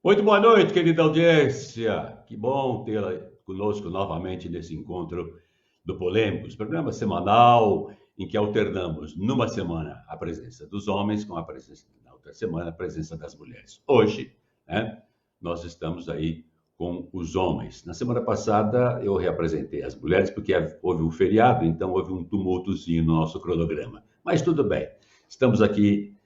Muito boa noite, querida audiência. Que bom tê-la conosco novamente nesse encontro do Polêmicos, programa semanal em que alternamos numa semana a presença dos homens com a presença, na outra semana, a presença das mulheres. Hoje, né, nós estamos aí com os homens. Na semana passada eu reapresentei as mulheres porque houve um feriado, então houve um tumultozinho no nosso cronograma. Mas tudo bem, estamos aqui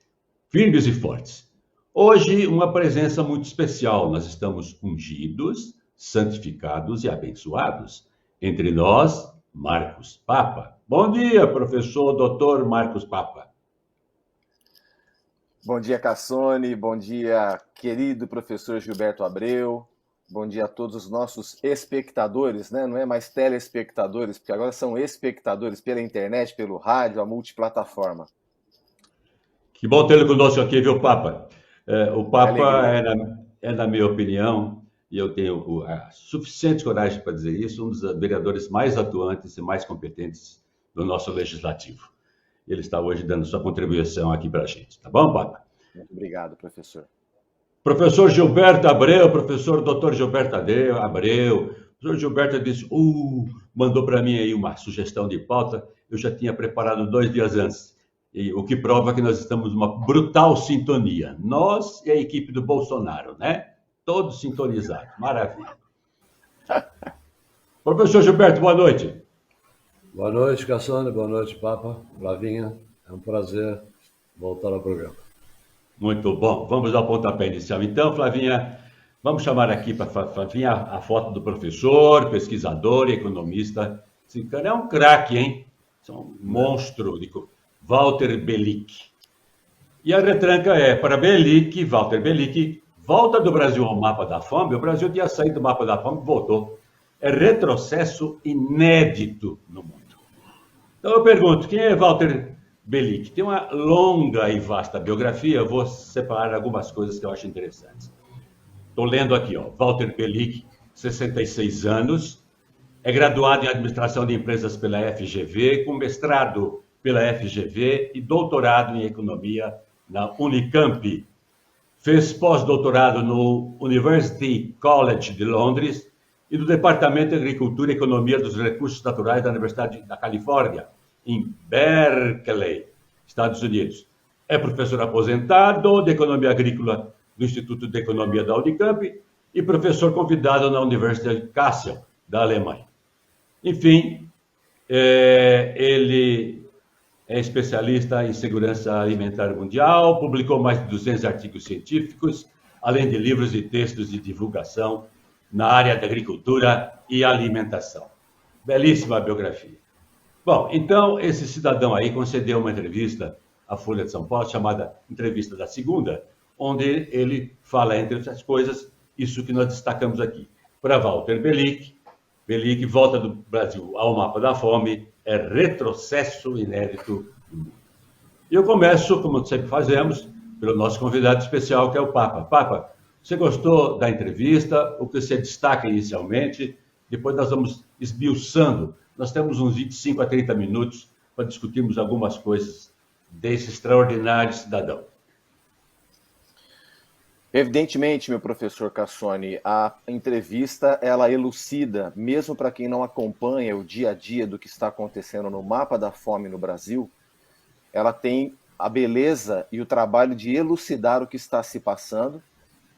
firmes e fortes. Hoje, uma presença muito especial. Nós estamos ungidos, santificados e abençoados. Entre nós, Marcos Papa. Bom dia, professor doutor Marcos Papa. Bom dia, Cassone. Bom dia, querido professor Gilberto Abreu. Bom dia a todos os nossos espectadores, né? Não é mais telespectadores, porque agora são espectadores pela internet, pelo rádio, a multiplataforma. Que bom tê-lo conosco aqui, viu, Papa? O Papa na minha opinião, e eu tenho a suficiente coragem para dizer isso, um dos vereadores mais atuantes e mais competentes do nosso legislativo. Ele está hoje dando sua contribuição aqui para a gente. Tá bom, Papa? Muito obrigado, professor. Professor Gilberto Abreu, professor Dr. Gilberto Abreu. O professor Gilberto disse, mandou para mim aí uma sugestão de pauta, eu já tinha preparado 2 dias antes. E o que prova que nós estamos numa brutal sintonia. Nós e a equipe do Bolsonaro, né? Todos sintonizados. Maravilha. Professor Gilberto, boa noite. Boa noite, Cassone. Boa noite, Papa. Flavinha, é um prazer voltar ao programa. Muito bom. Vamos ao pontapé inicial. Então, Flavinha, vamos chamar aqui para Flavinha a foto do professor, pesquisador e economista. Esse cara é um craque, hein? É um monstro de... Walter Belic. E a retranca é para Belic, Walter Belic, volta do Brasil ao mapa da fome. O Brasil tinha saído do mapa da fome e voltou. É retrocesso inédito no mundo. Então eu pergunto, quem é Walter Belic? Tem uma longa e vasta biografia, eu vou separar algumas coisas que eu acho interessantes. Estou lendo aqui, Walter Belic, 66 anos, é graduado em Administração de Empresas pela FGV, com mestrado pela FGV e doutorado em Economia na Unicamp. Fez pós-doutorado no University College de Londres e no Departamento de Agricultura e Economia dos Recursos Naturais da Universidade da Califórnia, em Berkeley, Estados Unidos. É professor aposentado de Economia Agrícola do Instituto de Economia da Unicamp e professor convidado na Universidade Kassel, da Alemanha. Enfim, ele é especialista em segurança alimentar mundial, publicou mais de 200 artigos científicos, além de livros e textos de divulgação na área da agricultura e alimentação. Belíssima biografia. Bom, então, esse cidadão aí concedeu uma entrevista à Folha de São Paulo, chamada Entrevista da Segunda, onde ele fala, entre outras coisas, isso que nós destacamos aqui. Para Walter Belic, Belic volta do Brasil ao mapa da fome, é retrocesso inédito do mundo. E eu começo, como sempre fazemos, pelo nosso convidado especial, que é o Papa. Papa, você gostou da entrevista? O que você destaca inicialmente? Depois nós vamos esmiuçando. Nós temos uns 25 a 30 minutos para discutirmos algumas coisas desse extraordinário cidadão. Evidentemente, meu professor Cassone, a entrevista, ela elucida, mesmo para quem não acompanha o dia a dia do que está acontecendo no mapa da fome no Brasil, ela tem a beleza e o trabalho de elucidar o que está se passando,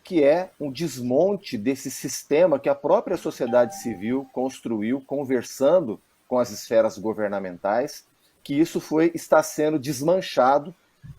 que é um desmonte desse sistema que a própria sociedade civil construiu, conversando com as esferas governamentais, que isso está sendo desmanchado,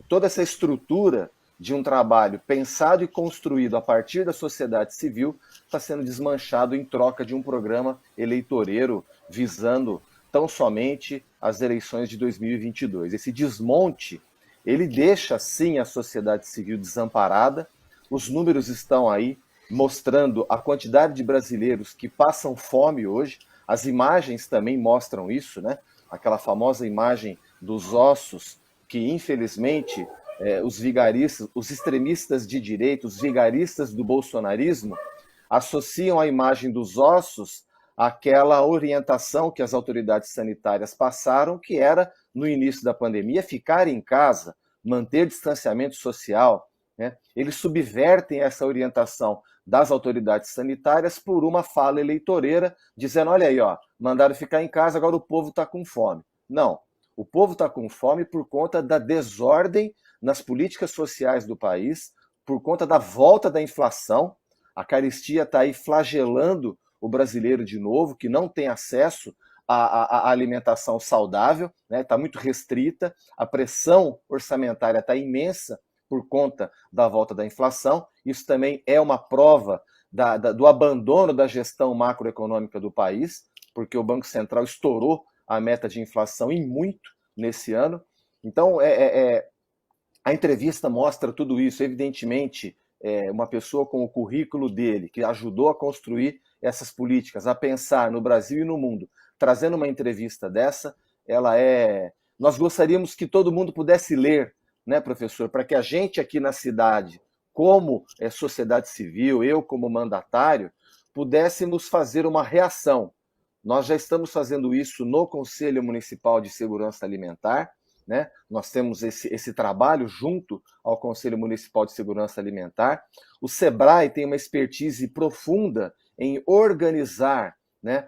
toda essa estrutura de um trabalho pensado e construído a partir da sociedade civil está sendo desmanchado em troca de um programa eleitoreiro visando tão somente as eleições de 2022. Esse desmonte, ele deixa sim a sociedade civil desamparada. Os números estão aí mostrando a quantidade de brasileiros que passam fome hoje. As imagens também mostram isso, né? Aquela famosa imagem dos ossos que, infelizmente, os vigaristas, os extremistas de direita, os vigaristas do bolsonarismo, associam a imagem dos ossos àquela orientação que as autoridades sanitárias passaram, que era, no início da pandemia, ficar em casa, manter distanciamento social, né? Eles subvertem essa orientação das autoridades sanitárias por uma fala eleitoreira, dizendo, olha aí, ó, mandaram ficar em casa, agora o povo está com fome. Não, o povo está com fome por conta da desordem nas políticas sociais do país, por conta da volta da inflação. A carestia está aí flagelando o brasileiro de novo, que não tem acesso à alimentação saudável, né? Está muito restrita, a pressão orçamentária está imensa por conta da volta da inflação. Isso também é uma prova do abandono da gestão macroeconômica do país, porque o Banco Central estourou a meta de inflação em muito nesse ano. Então, a entrevista mostra tudo isso. Evidentemente, uma pessoa com o currículo dele, que ajudou a construir essas políticas, a pensar no Brasil e no mundo, trazendo uma entrevista dessa, nós gostaríamos que todo mundo pudesse ler, né, professor, para que a gente aqui na cidade, como sociedade civil, eu como mandatário, pudéssemos fazer uma reação. Nós já estamos fazendo isso no Conselho Municipal de Segurança Alimentar, né? Nós temos esse trabalho junto ao Conselho Municipal de Segurança Alimentar. O SEBRAE tem uma expertise profunda em organizar, né,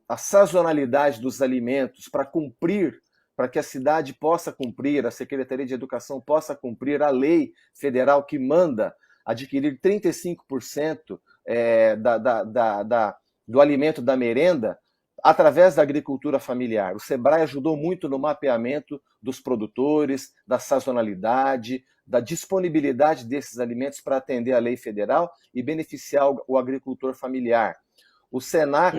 a sazonalidade dos alimentos para que a cidade possa cumprir, a Secretaria de Educação possa cumprir a lei federal que manda adquirir 35% do alimento da merenda através da agricultura familiar. O SEBRAE ajudou muito no mapeamento dos produtores, da sazonalidade, da disponibilidade desses alimentos para atender a lei federal e beneficiar o agricultor familiar. O SENAC,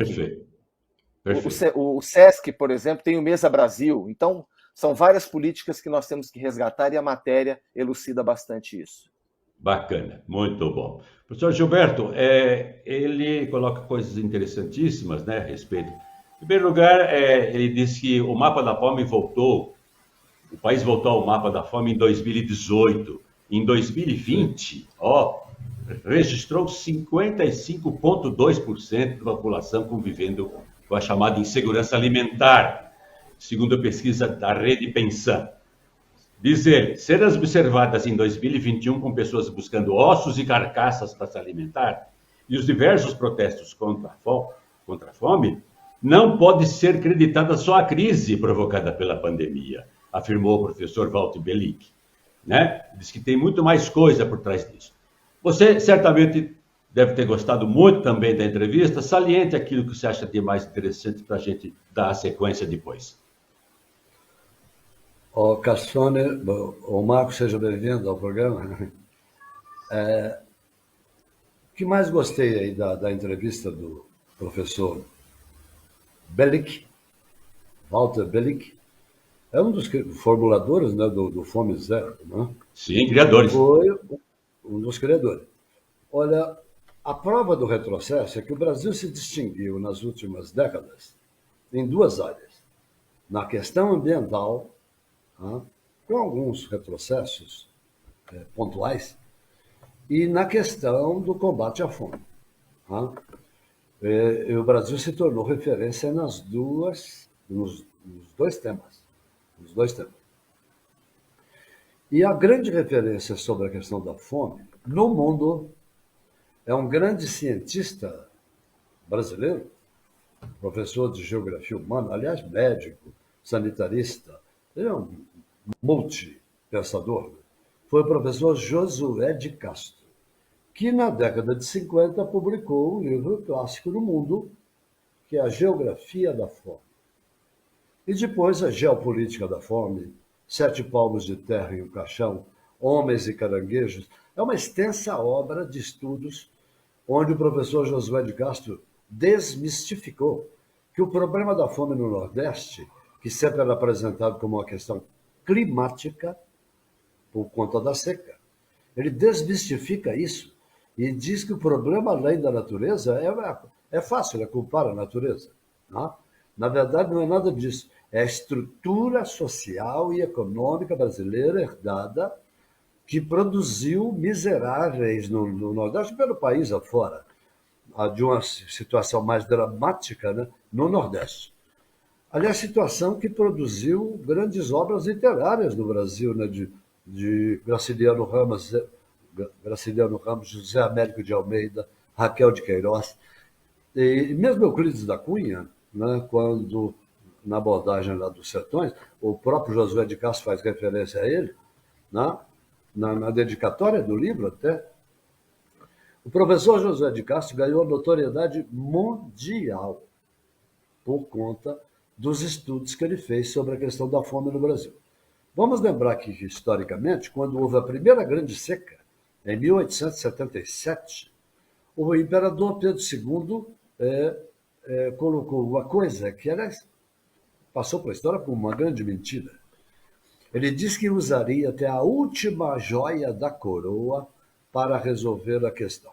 Perfeito. o SESC, por exemplo, tem o Mesa Brasil. Então, são várias políticas que nós temos que resgatar e a matéria elucida bastante isso. Bacana, muito bom. Professor Gilberto, ele coloca coisas interessantíssimas, né, a respeito. Em primeiro lugar, ele disse que o mapa da fome o país voltou ao mapa da fome em 2018. Em 2020, registrou 55,2% da população convivendo com a chamada insegurança alimentar, segundo a pesquisa da Rede Pensan. Diz ele, serão observadas em 2021 com pessoas buscando ossos e carcaças para se alimentar, e os diversos protestos contra a fome, não pode ser creditada só a crise provocada pela pandemia, afirmou o professor Walter Bellic, né? Diz que tem muito mais coisa por trás disso. Você certamente deve ter gostado muito também da entrevista. Saliente aquilo que você acha de mais interessante para a gente dar a sequência depois. Cassone, o Marco, seja bem-vindo ao programa. O que mais gostei aí da entrevista do professor Bellic, Walter Bellic, é um dos formuladores, né, do Fome Zero, né? Sim, criadores. Foi um dos criadores. Olha, a prova do retrocesso é que o Brasil se distinguiu nas últimas décadas em duas áreas. Na questão ambiental, com alguns retrocessos pontuais, e na questão do combate à fome. E o Brasil se tornou referência nos dois temas. E a grande referência sobre a questão da fome no mundo é um grande cientista brasileiro, professor de geografia humana, aliás, médico, sanitarista, ele é um multipensador. Foi o professor Josué de Castro, que na década de 50 publicou um livro clássico no mundo, que é a Geografia da Fome. E depois a Geopolítica da Fome, 7 palmos de terra em um caixão, Homens e Caranguejos. É uma extensa obra de estudos onde o professor Josué de Castro desmistificou que o problema da fome no Nordeste, que sempre era apresentado como uma questão climática, por conta da seca, ele desmistifica isso e diz que o problema, além da natureza, é fácil, é culpar a natureza. Não? Na verdade, não é nada disso. É a estrutura social e econômica brasileira herdada que produziu miseráveis no Nordeste, pelo país afora, de uma situação mais dramática, né, no Nordeste. Aliás, situação que produziu grandes obras literárias no Brasil, né, de Graciliano Ramos, José Américo de Almeida, Raquel de Queiroz, e mesmo Euclides da Cunha, né, quando, na abordagem lá dos sertões, o próprio Josué de Castro faz referência a ele, né, na dedicatória do livro até. O professor Josué de Castro ganhou notoriedade mundial por conta dos estudos que ele fez sobre a questão da fome no Brasil. Vamos lembrar que, historicamente, quando houve a primeira grande seca, em 1877, o imperador Pedro II colocou uma coisa que passou para a história como uma grande mentira. Ele disse que usaria até a última joia da coroa para resolver a questão.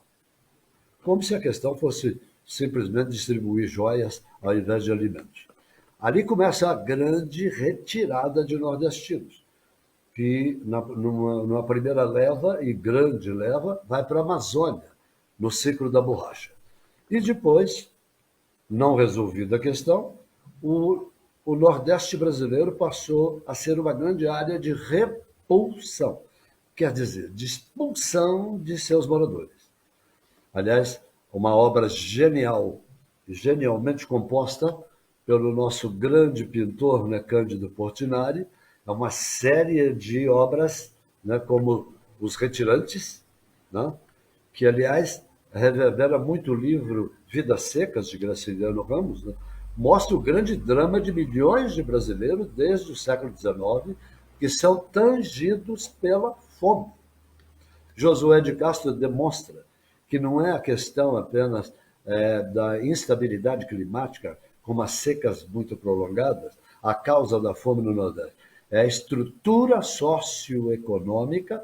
Como se a questão fosse simplesmente distribuir joias ao invés de alimentos. Ali começa a grande retirada de nordestinos, que numa primeira leva, e grande leva, vai para a Amazônia, no ciclo da borracha. E depois, não resolvida a questão, o Nordeste brasileiro passou a ser uma grande área de repulsão, quer dizer, de expulsão de seus moradores. Aliás, uma obra genial, genialmente composta pelo nosso grande pintor, né, Cândido Portinari, é uma série de obras, né, como Os Retirantes, né, que, aliás, reverbera muito o livro Vidas Secas, de Graciliano Ramos, né, mostra o grande drama de milhões de brasileiros desde o século XIX que são tangidos pela fome. Josué de Castro demonstra que não é a questão apenas da instabilidade climática, como as secas muito prolongadas, a causa da fome no Nordeste. É a estrutura socioeconômica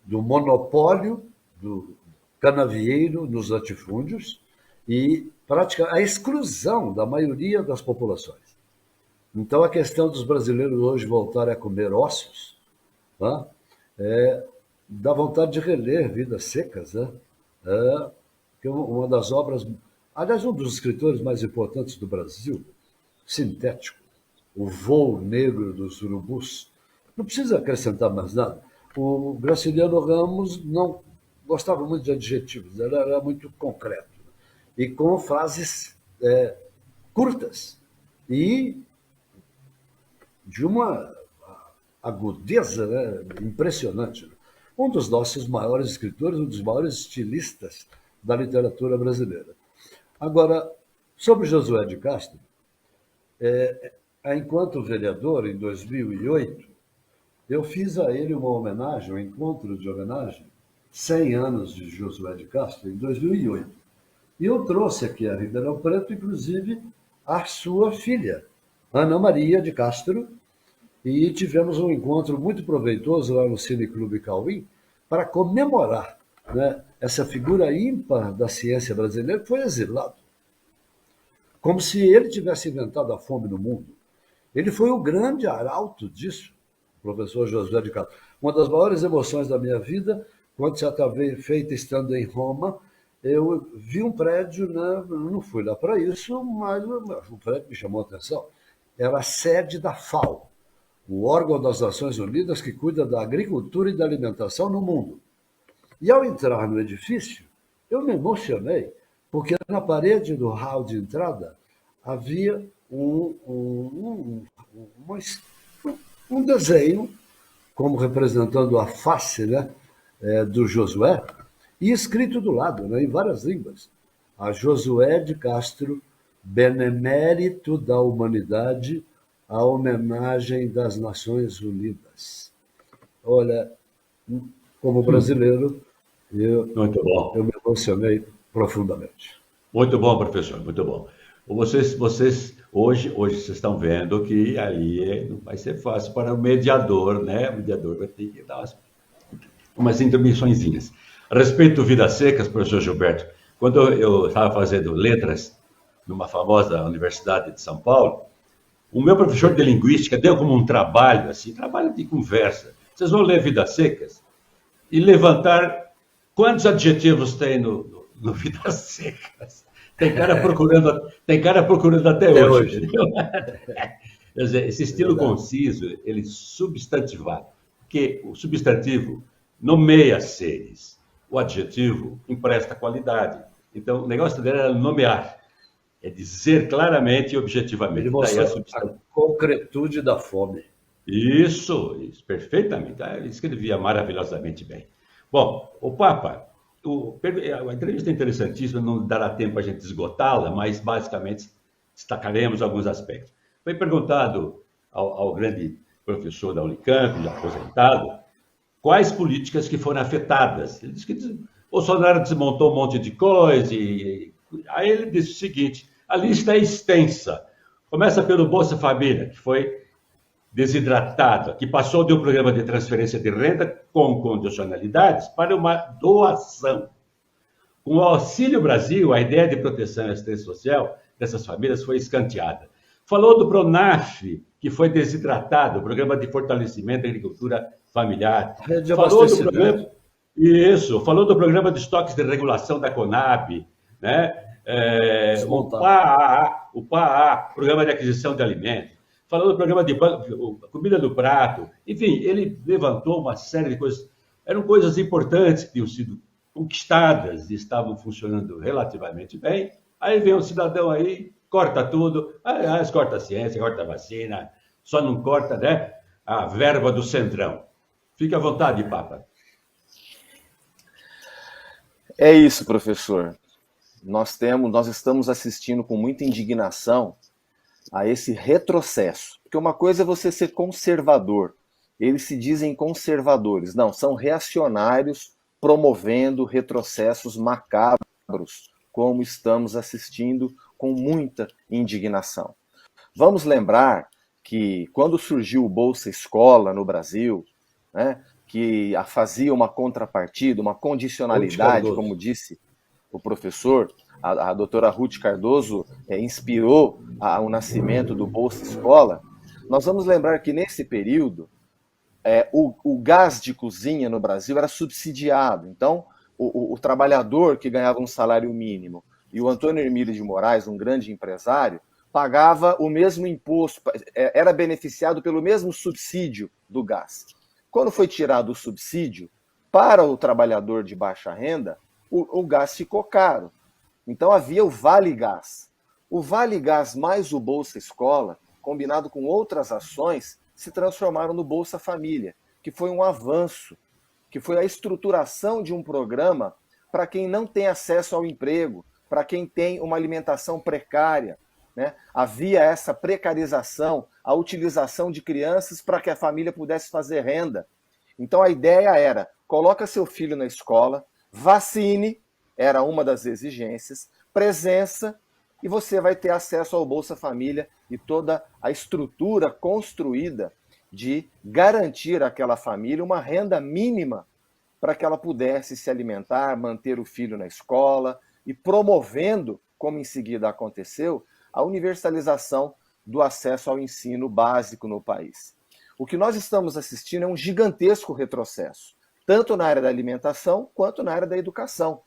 do monopólio do canavieiro nos latifúndios e a exclusão da maioria das populações. Então, a questão dos brasileiros hoje voltarem a comer ossos, tá? Dá vontade de reler Vidas Secas, né? Que é uma das obras, aliás, um dos escritores mais importantes do Brasil, sintético, O Voo Negro dos Urubus. Não precisa acrescentar mais nada. O Graciliano Ramos não gostava muito de adjetivos, ele era muito concreto, e com frases curtas e de uma agudeza, né, impressionante. Um dos nossos maiores escritores, um dos maiores estilistas da literatura brasileira. Agora, sobre Josué de Castro, enquanto vereador, em 2008, eu fiz a ele uma homenagem, um encontro de homenagem, 100 anos de Josué de Castro, em 2008. E eu trouxe aqui a Ribeirão Preto, inclusive, a sua filha, Ana Maria de Castro, e tivemos um encontro muito proveitoso lá no Cine Clube Cauim para comemorar, né, essa figura ímpar da ciência brasileira que foi exilado. Como se ele tivesse inventado a fome no mundo. Ele foi o grande arauto disso, o professor Josué de Castro. Uma das maiores emoções da minha vida, quando certa vez feita estando em Roma, eu vi um prédio, né, não fui lá para isso, mas o prédio me chamou a atenção. Era a sede da FAO, o órgão das Nações Unidas que cuida da agricultura e da alimentação no mundo. E ao entrar no edifício, eu me emocionei, porque na parede do hall de entrada havia um desenho, como representando a face, né, do Josué, e escrito do lado, né, em várias línguas. A Josué de Castro, benemérito da humanidade, a homenagem das Nações Unidas. Olha, como brasileiro, eu me emocionei profundamente. Muito bom, professor, muito bom. Vocês hoje vocês estão vendo que aí não vai ser fácil para o mediador, né? O mediador vai ter que dar umas intermissõezinhas. A respeito do Vidas Secas, professor Gilberto, quando eu estava fazendo letras numa famosa universidade de São Paulo, o meu professor de linguística deu como um trabalho, assim, trabalho de conversa. Vocês vão ler Vidas Secas e levantar quantos adjetivos tem no Vidas Secas. Tem cara procurando até hoje. Quer dizer, esse estilo conciso, ele substantivado. que o substantivo nomeia seres, o adjetivo empresta qualidade. Então, o negócio dele era nomear, é dizer claramente e objetivamente. Ele Daí mostrou a concretude da fome. Isso, perfeitamente. Ele escrevia maravilhosamente bem. Bom, o Papa, a entrevista é interessantíssima, não dará tempo a gente esgotá-la, mas basicamente destacaremos alguns aspectos. Foi perguntado ao grande professor da Unicamp, já aposentado, quais políticas que foram afetadas. Ele disse que Bolsonaro desmontou um monte de coisa, aí ele disse o seguinte, a lista é extensa. Começa pelo Bolsa Família, que foi desidratado, que passou de um programa de transferência de renda com condicionalidades para uma doação. Com o Auxílio Brasil, a ideia de proteção e assistência social dessas famílias foi escanteada. Falou do PRONAF, que foi desidratado, o Programa de Fortalecimento da Agricultura Familiar. Rede de Falou do abastecimento. programa, isso, falou do Programa de Estoques de Regulação da Conab, né? O PAA, Programa de Aquisição de Alimentos. Falou do programa de comida do prato. Enfim, ele levantou uma série de coisas. Eram coisas importantes que tinham sido conquistadas e estavam funcionando relativamente bem. Aí vem um cidadão aí, corta tudo, corta a ciência, corta a vacina, só não corta, né, a verba do Centrão. Fique à vontade, Papa. É isso, professor. Nós estamos assistindo com muita indignação a esse retrocesso. Porque uma coisa é você ser conservador. Eles se dizem conservadores. Não, são reacionários promovendo retrocessos macabros, como estamos assistindo com muita indignação. Vamos lembrar que quando surgiu o Bolsa Escola no Brasil, né, que fazia uma contrapartida, uma condicionalidade, como disse o professor, a doutora Ruth Cardoso inspirou o nascimento do Bolsa Escola. Nós vamos lembrar que nesse período o gás de cozinha no Brasil era subsidiado. Então, o trabalhador que ganhava um salário mínimo e o Antônio Hermílio de Moraes, um grande empresário, pagava o mesmo imposto, era beneficiado pelo mesmo subsídio do gás. Quando foi tirado o subsídio, para o trabalhador de baixa renda, o gás ficou caro. Então havia o Vale Gás. O Vale Gás mais o Bolsa Escola, combinado com outras ações, se transformaram no Bolsa Família, que foi um avanço, que foi a estruturação de um programa para quem não tem acesso ao emprego, para quem tem uma alimentação precária, né? Havia essa precarização, a utilização de crianças para que a família pudesse fazer renda. Então a ideia era, coloca seu filho na escola, vacine, era uma das exigências, presença, e você vai ter acesso ao Bolsa Família e toda a estrutura construída de garantir àquela família uma renda mínima para que ela pudesse se alimentar, manter o filho na escola e promovendo, como em seguida aconteceu, a universalização do acesso ao ensino básico no país. O que nós estamos assistindo é um gigantesco retrocesso, tanto na área da alimentação quanto na área da educação.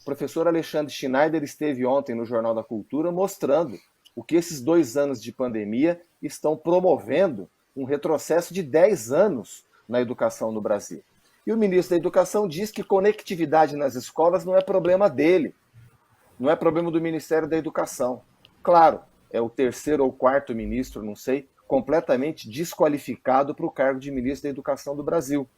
O professor Alexandre Schneider esteve ontem no Jornal da Cultura mostrando o que esses 2 anos de pandemia estão promovendo um retrocesso de 10 anos na educação no Brasil. E o ministro da Educação diz que conectividade nas escolas não é problema dele, não é problema do Ministério da Educação. Claro, é o 3º ou 4º ministro, não sei, completamente desqualificado para o cargo de ministro da Educação do Brasil.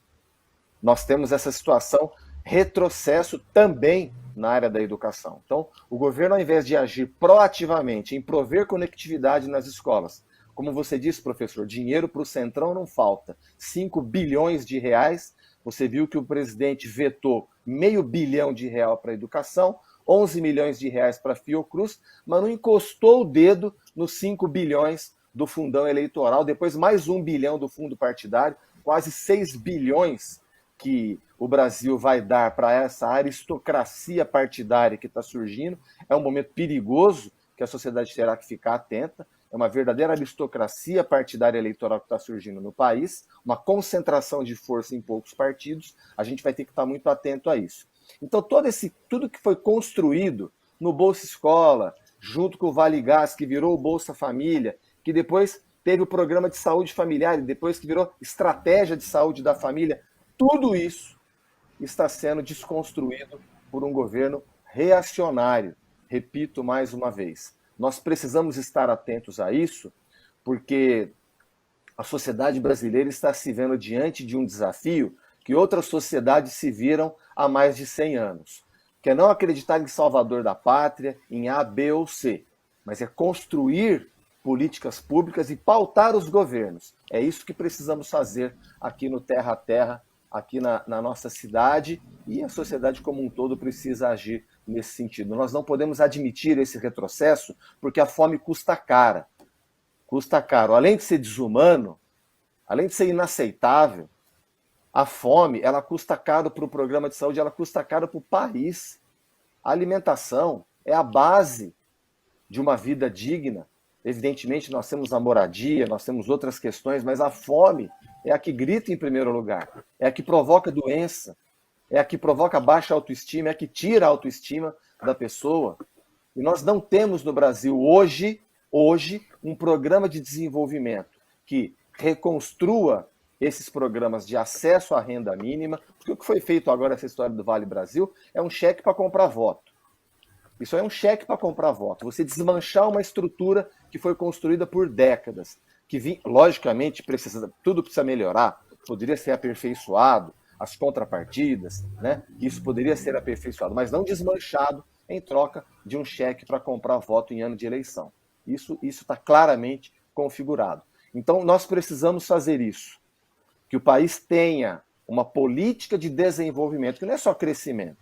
Nós temos essa situação, retrocesso também na área da educação. Então, o governo, ao invés de agir proativamente em prover conectividade nas escolas, como você disse, professor, dinheiro para o Centrão não falta. 5 bilhões de reais, você viu que o presidente vetou R$500 bilhão para a educação, 11 milhões de reais para a Fiocruz, mas não encostou o dedo nos 5 bilhões do fundão eleitoral, depois mais 1 bilhão do fundo partidário, quase 6 bilhões que o Brasil vai dar para essa aristocracia partidária que está surgindo. É um momento perigoso que a sociedade terá que ficar atenta. É uma verdadeira aristocracia partidária eleitoral que está surgindo no país, uma concentração de força em poucos partidos. A gente vai ter que estar muito atento a isso. Então, tudo que foi construído no Bolsa Escola, junto com o Vale Gás, que virou o Bolsa Família, que depois teve o programa de saúde familiar, e depois que virou estratégia de saúde da família. Tudo isso está sendo desconstruído por um governo reacionário. Repito mais uma vez, nós precisamos estar atentos a isso, porque a sociedade brasileira está se vendo diante de um desafio que outras sociedades se viram há mais de 100 anos, que é não acreditar em salvador da pátria, em A, B ou C, mas é construir políticas públicas e pautar os governos. É isso que precisamos fazer aqui no Terra a Terra, aqui na nossa cidade, e a sociedade como um todo precisa agir nesse sentido. Nós não podemos admitir esse retrocesso, porque a fome custa caro. Custa caro. Além de ser desumano, além de ser inaceitável, a fome, ela custa caro para o programa de saúde, ela custa caro para o país. A alimentação é a base de uma vida digna. Evidentemente, nós temos a moradia, nós temos outras questões, mas a fome é a que grita em primeiro lugar, é a que provoca doença, é a que provoca baixa autoestima, é a que tira a autoestima da pessoa. E nós não temos no Brasil hoje um programa de desenvolvimento que reconstrua esses programas de acesso à renda mínima, porque o que foi feito agora, essa história do Vale Brasil, é um cheque para comprar voto. Isso é um cheque para comprar voto. Você desmanchar uma estrutura que foi construída por décadas, que logicamente tudo precisa melhorar, poderia ser aperfeiçoado, as contrapartidas, né? Isso poderia ser aperfeiçoado, mas não desmanchado em troca de um cheque para comprar voto em ano de eleição. Isso está claramente configurado. Então, nós precisamos fazer isso, que o país tenha uma política de desenvolvimento, que não é só crescimento.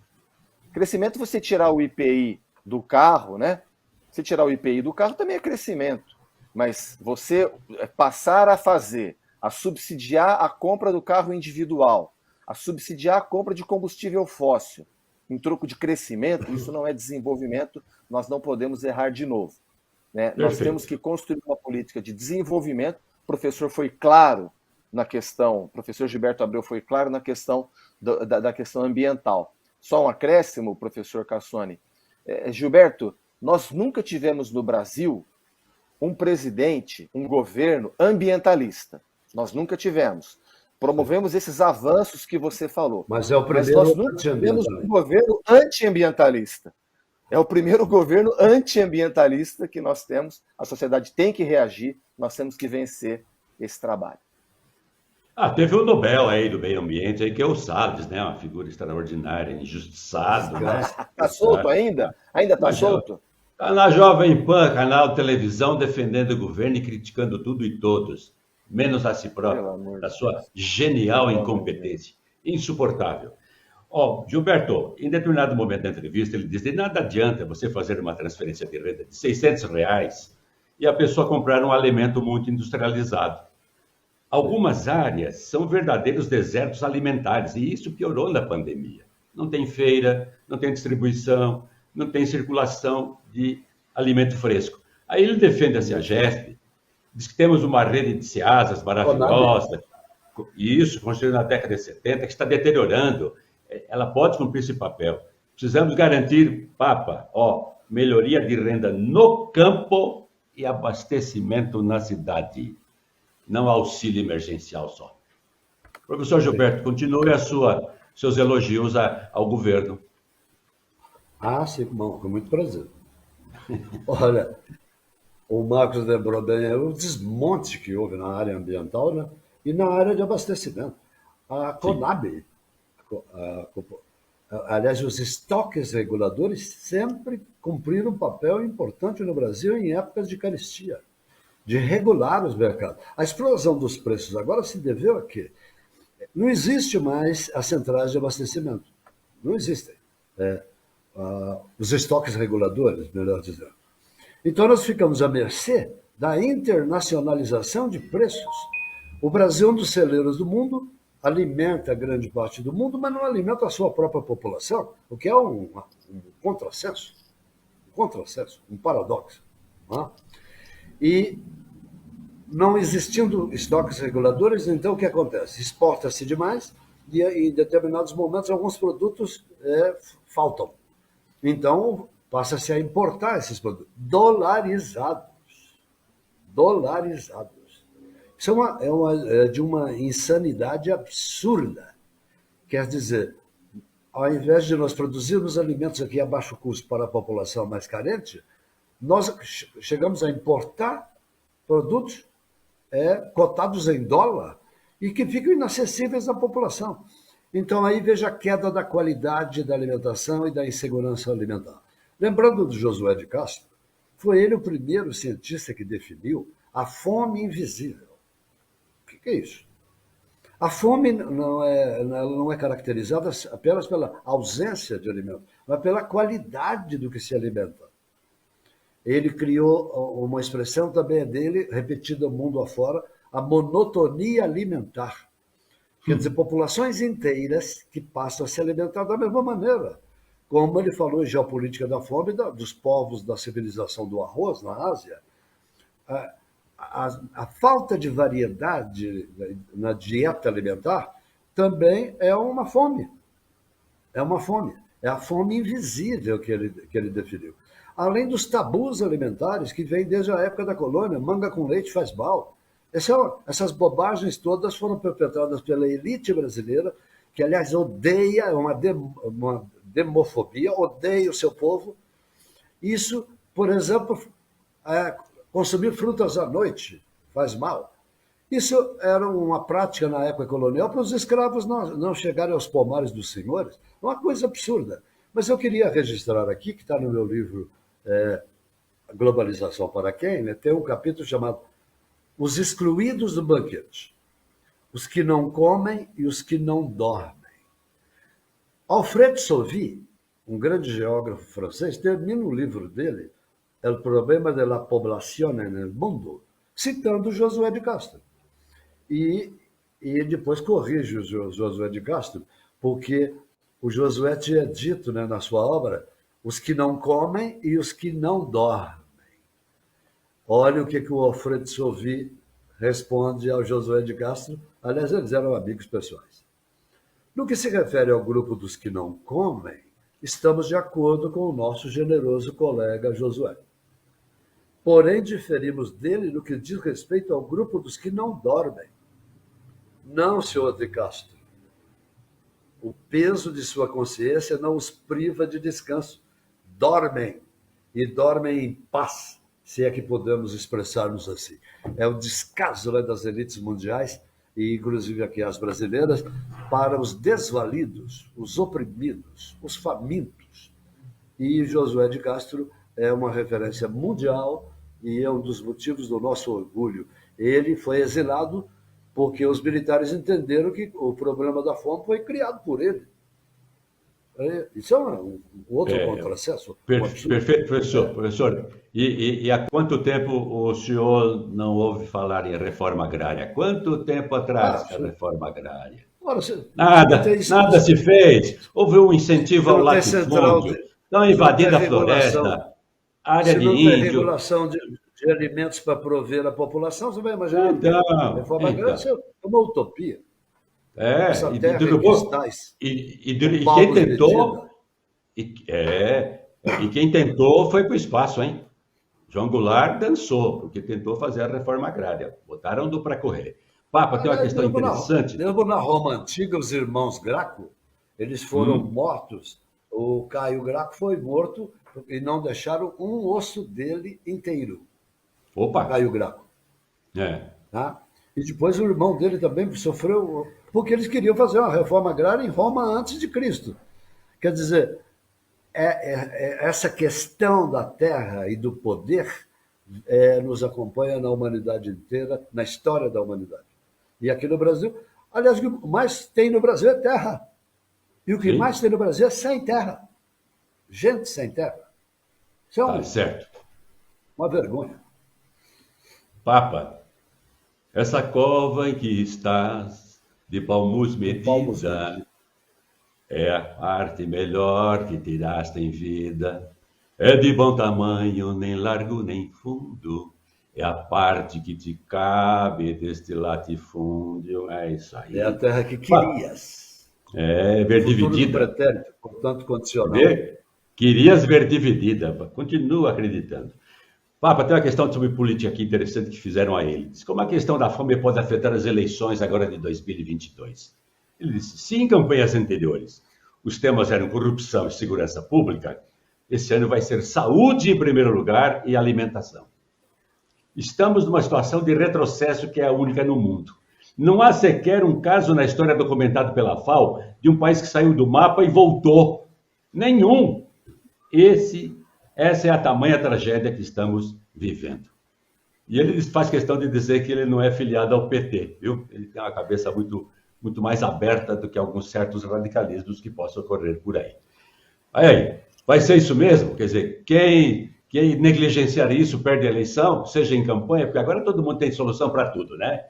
Crescimento, você tirar o IPI do carro, né? Você tirar o IPI do carro também é crescimento. Mas você passar a subsidiar a compra do carro individual, a subsidiar a compra de combustível fóssil, em troco de crescimento, isso não é desenvolvimento, nós não podemos errar de novo. Né? Nós temos que construir uma política de desenvolvimento. O professor foi claro na questão, o professor Gilberto Abreu foi claro na questão da questão ambiental. Só um acréscimo, professor Cassoni. Gilberto, nós nunca tivemos no Brasil um presidente, um governo ambientalista. Nós nunca tivemos. Promovemos esses avanços que você falou. Mas é o primeiro nós nunca tivemos um governo antiambientalista. É o primeiro governo antiambientalista que nós temos. A sociedade tem que reagir, nós temos que vencer esse trabalho. Teve o Nobel aí do meio ambiente, aí, que é o Salles, né? Uma figura extraordinária, injustiçado. Né? Está solto ainda? Ainda está solto? Está na Jovem Pan, canal de televisão, defendendo o governo e criticando tudo e todos, menos a si próprio, da sua genial incompetência. Insuportável. Gilberto, em determinado momento da entrevista, ele disse que nada adianta você fazer uma transferência de renda de R$600 e a pessoa comprar um alimento muito industrializado. Algumas áreas são verdadeiros desertos alimentares, e isso piorou na pandemia. Não tem feira, não tem distribuição, não tem circulação de alimento fresco. Aí ele defende a CEAGESP, diz que temos uma rede de ceasas maravilhosa, isso, construída na década de 70, que está deteriorando. Ela pode cumprir esse papel. Precisamos garantir, melhoria de renda no campo e abastecimento na cidade. Não auxílio emergencial só. Professor Gilberto, continue seus elogios ao governo. Sim, com muito prazer. Olha, o Marcos lembrou bem o desmonte que houve na área ambiental, né? E na área de abastecimento. A Conab, aliás, os estoques reguladores sempre cumpriram um papel importante no Brasil em épocas de carestia, de regular os mercados. A explosão dos preços agora se deveu a quê? Não existe mais as centrais de abastecimento. Não existem. Os estoques reguladores, melhor dizendo. Então, nós ficamos à mercê da internacionalização de preços. O Brasil é um dos celeiros do mundo, alimenta grande parte do mundo, mas não alimenta a sua própria população, o que é um contrassenso, um paradoxo. Não é? E não existindo estoques reguladores, então o que acontece? Exporta-se demais e em determinados momentos alguns produtos faltam. Então passa-se a importar esses produtos dolarizados. Isso é de uma insanidade absurda. Quer dizer, ao invés de nós produzirmos alimentos aqui a baixo custo para a população mais carente, nós chegamos a importar produtos cotados em dólar e que ficam inacessíveis à população. Então, aí veja a queda da qualidade da alimentação e da insegurança alimentar. Lembrando do Josué de Castro, foi ele o primeiro cientista que definiu a fome invisível. O que é isso? A fome não é caracterizada apenas pela ausência de alimento, mas pela qualidade do que se alimenta. Ele criou uma expressão também dele, repetida mundo afora, a monotonia alimentar. Quer dizer, populações inteiras que passam a se alimentar da mesma maneira. Como ele falou em Geopolítica da Fome, dos povos da civilização do arroz na Ásia, a falta de variedade na dieta alimentar também é uma fome. É uma fome. É a fome invisível que ele definiu. Além dos tabus alimentares que vêm desde a época da colônia, manga com leite faz mal. Essas bobagens todas foram perpetradas pela elite brasileira, que, aliás, odeia, é uma demofobia, odeia o seu povo. Isso, por exemplo, consumir frutas à noite faz mal. Isso era uma prática na época colonial para os escravos não chegarem aos pomares dos senhores. Uma coisa absurda. Mas eu queria registrar aqui, que está no meu livro Globalização para quem, né? Tem um capítulo chamado Os Excluídos do Banquete. Os que não comem e os que não dormem. Alfred Sauvy, um grande geógrafo francês, termina o livro dele, El problema de la población en el mundo, citando Josué de Castro. E depois corrige o Josué de Castro, porque o Josué tinha dito, né, na sua obra, os que não comem e os que não dormem. Olha o que o Alfred Sauvy responde ao Josué de Castro. Aliás, eles eram amigos pessoais. No que se refere ao grupo dos que não comem, estamos de acordo com o nosso generoso colega Josué. Porém, diferimos dele no que diz respeito ao grupo dos que não dormem. Não, senhor de Castro. O peso de sua consciência não os priva de descanso. Dormem, e dormem em paz, se é que podemos expressar-nos assim. É o descaso, né, das elites mundiais, e inclusive aqui as brasileiras, para os desvalidos, os oprimidos, os famintos. E Josué de Castro é uma referência mundial e é um dos motivos do nosso orgulho. Ele foi exilado porque os militares entenderam que o problema da fome foi criado por ele. Isso é um outro contrassenso. Perfeito, professor. E há quanto tempo o senhor não ouve falar em reforma agrária? Quanto tempo atrás a reforma agrária? Ora, nada se fez. Houve um incentivo ao latifúndio. Estão invadindo a floresta, área de índio. Se não tem regulação de alimentos para prover a população, você vai imaginar. A reforma agrária é uma utopia. Essa terra e quem tentou e quem tentou foi para o espaço, hein? João Goulart dançou, porque tentou fazer a reforma agrária. Botaram para correr. Papa, tem uma questão interessante. Lembra na Roma Antiga, os irmãos Graco? Eles foram mortos. O Caio Graco foi morto e não deixaram um osso dele inteiro. Opa! Caio Graco. Tá? E depois o irmão dele também sofreu, porque eles queriam fazer uma reforma agrária em Roma antes de Cristo. Quer dizer, essa questão da terra e do poder nos acompanha na humanidade inteira, na história da humanidade. E aqui no Brasil, aliás, o que mais tem no Brasil é terra. E o que mais tem no Brasil é sem terra. Gente sem terra. Isso é certo. Uma vergonha. Papa, essa cova em que estás, de palmos medida, é a parte melhor que tiraste em vida. É de bom tamanho, nem largo nem fundo. É a parte que te cabe deste latifúndio. É isso aí. É a terra que querias. Ver dividida. Pretérito, portanto, condicional. Querias ver dividida. Continua acreditando. Papa, tem uma questão sobre política aqui interessante que fizeram a ele. Diz, como a questão da fome pode afetar as eleições agora de 2022? Ele disse, se em campanhas anteriores os temas eram corrupção e segurança pública, esse ano vai ser saúde em primeiro lugar e alimentação. Estamos numa situação de retrocesso que é a única no mundo. Não há sequer um caso na história documentado pela FAO de um país que saiu do mapa e voltou. Nenhum. Essa é a tamanha tragédia que estamos vivendo. E ele faz questão de dizer que ele não é filiado ao PT, viu? Ele tem uma cabeça muito mais aberta do que alguns certos radicalismos que possam ocorrer por aí. Aí, vai ser isso mesmo? Quer dizer, quem negligenciar isso perde a eleição, seja em campanha, porque agora todo mundo tem solução para tudo, né?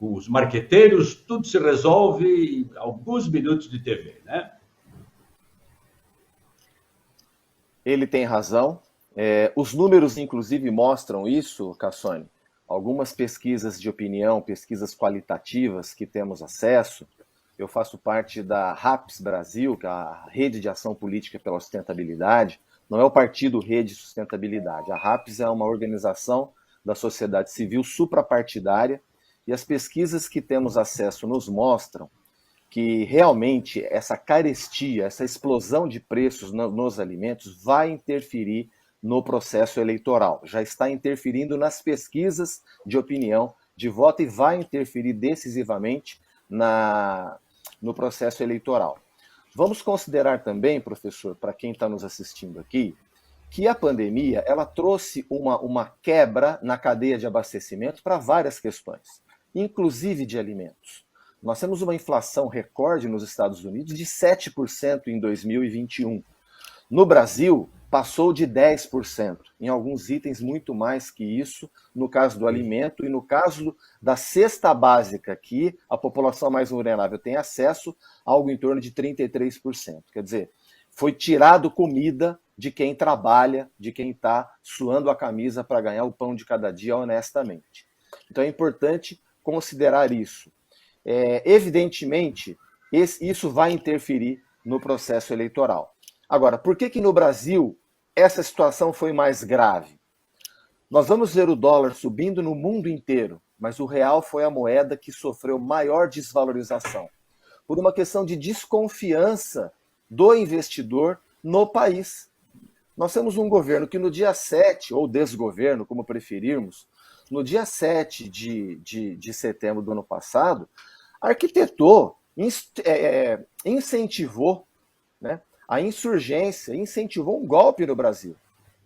Os marqueteiros, tudo se resolve em alguns minutos de TV, né? Ele tem razão. Os números, inclusive, mostram isso, Cassoni. Algumas pesquisas de opinião, pesquisas qualitativas que temos acesso. Eu faço parte da RAPS Brasil, que é a Rede de Ação Política pela Sustentabilidade. Não é o partido Rede Sustentabilidade. A RAPS é uma organização da sociedade civil suprapartidária e as pesquisas que temos acesso nos mostram que realmente essa carestia, essa explosão de preços nos alimentos vai interferir no processo eleitoral. Já está interferindo nas pesquisas de opinião de voto e vai interferir decisivamente no processo eleitoral. Vamos considerar também, professor, para quem está nos assistindo aqui, que a pandemia ela trouxe uma quebra na cadeia de abastecimento para várias questões, inclusive de alimentos. Nós temos uma inflação recorde nos Estados Unidos de 7% em 2021. No Brasil, passou de 10%. Em alguns itens, muito mais que isso, no caso do alimento e no caso da cesta básica, que a população mais vulnerável tem acesso, algo em torno de 33%. Quer dizer, foi tirado comida de quem trabalha, de quem está suando a camisa para ganhar o pão de cada dia honestamente. Então é importante considerar isso. Evidentemente, isso vai interferir no processo eleitoral. Agora, por que no Brasil essa situação foi mais grave? Nós vamos ver o dólar subindo no mundo inteiro, mas o real foi a moeda que sofreu maior desvalorização, por uma questão de desconfiança do investidor no país. Nós temos um governo que no dia 7, ou desgoverno, como preferirmos, no dia 7 de setembro do ano passado, arquitetou, incentivou, né, a insurgência, incentivou um golpe no Brasil,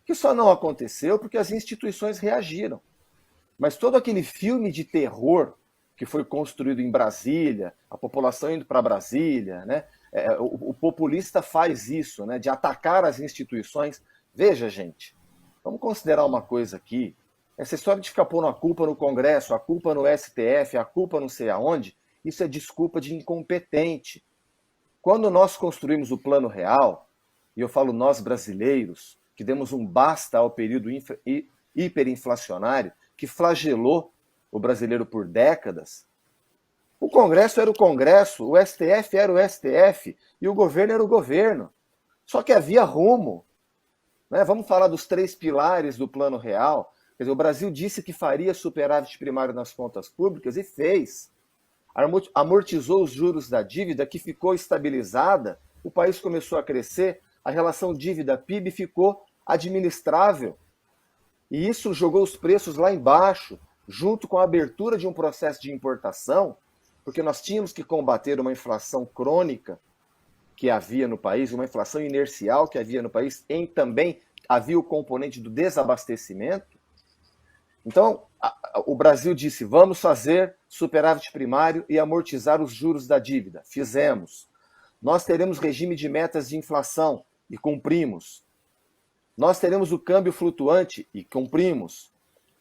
que só não aconteceu porque as instituições reagiram. Mas todo aquele filme de terror que foi construído em Brasília, a população indo para Brasília, né, o populista faz isso, né, de atacar as instituições. Veja, gente, vamos considerar uma coisa aqui. Essa história de ficar pondo a culpa no Congresso, a culpa no STF, a culpa não sei aonde, isso é desculpa de incompetente. Quando nós construímos o Plano Real, e eu falo nós brasileiros, que demos um basta ao período hiperinflacionário, que flagelou o brasileiro por décadas, o Congresso era o Congresso, o STF era o STF, e o governo era o governo. Só que havia rumo. Né? Vamos falar dos 3 pilares do Plano Real. Quer dizer, o Brasil disse que faria superávit primário nas contas públicas e fez. Amortizou os juros da dívida, que ficou estabilizada, o país começou a crescer, a relação dívida-PIB ficou administrável. E isso jogou os preços lá embaixo, junto com a abertura de um processo de importação, porque nós tínhamos que combater uma inflação crônica que havia no país, uma inflação inercial que havia no país, e também havia o componente do desabastecimento. Então, o Brasil disse, vamos fazer superávit primário e amortizar os juros da dívida. Fizemos. Nós teremos regime de metas de inflação e cumprimos. Nós teremos o câmbio flutuante e cumprimos.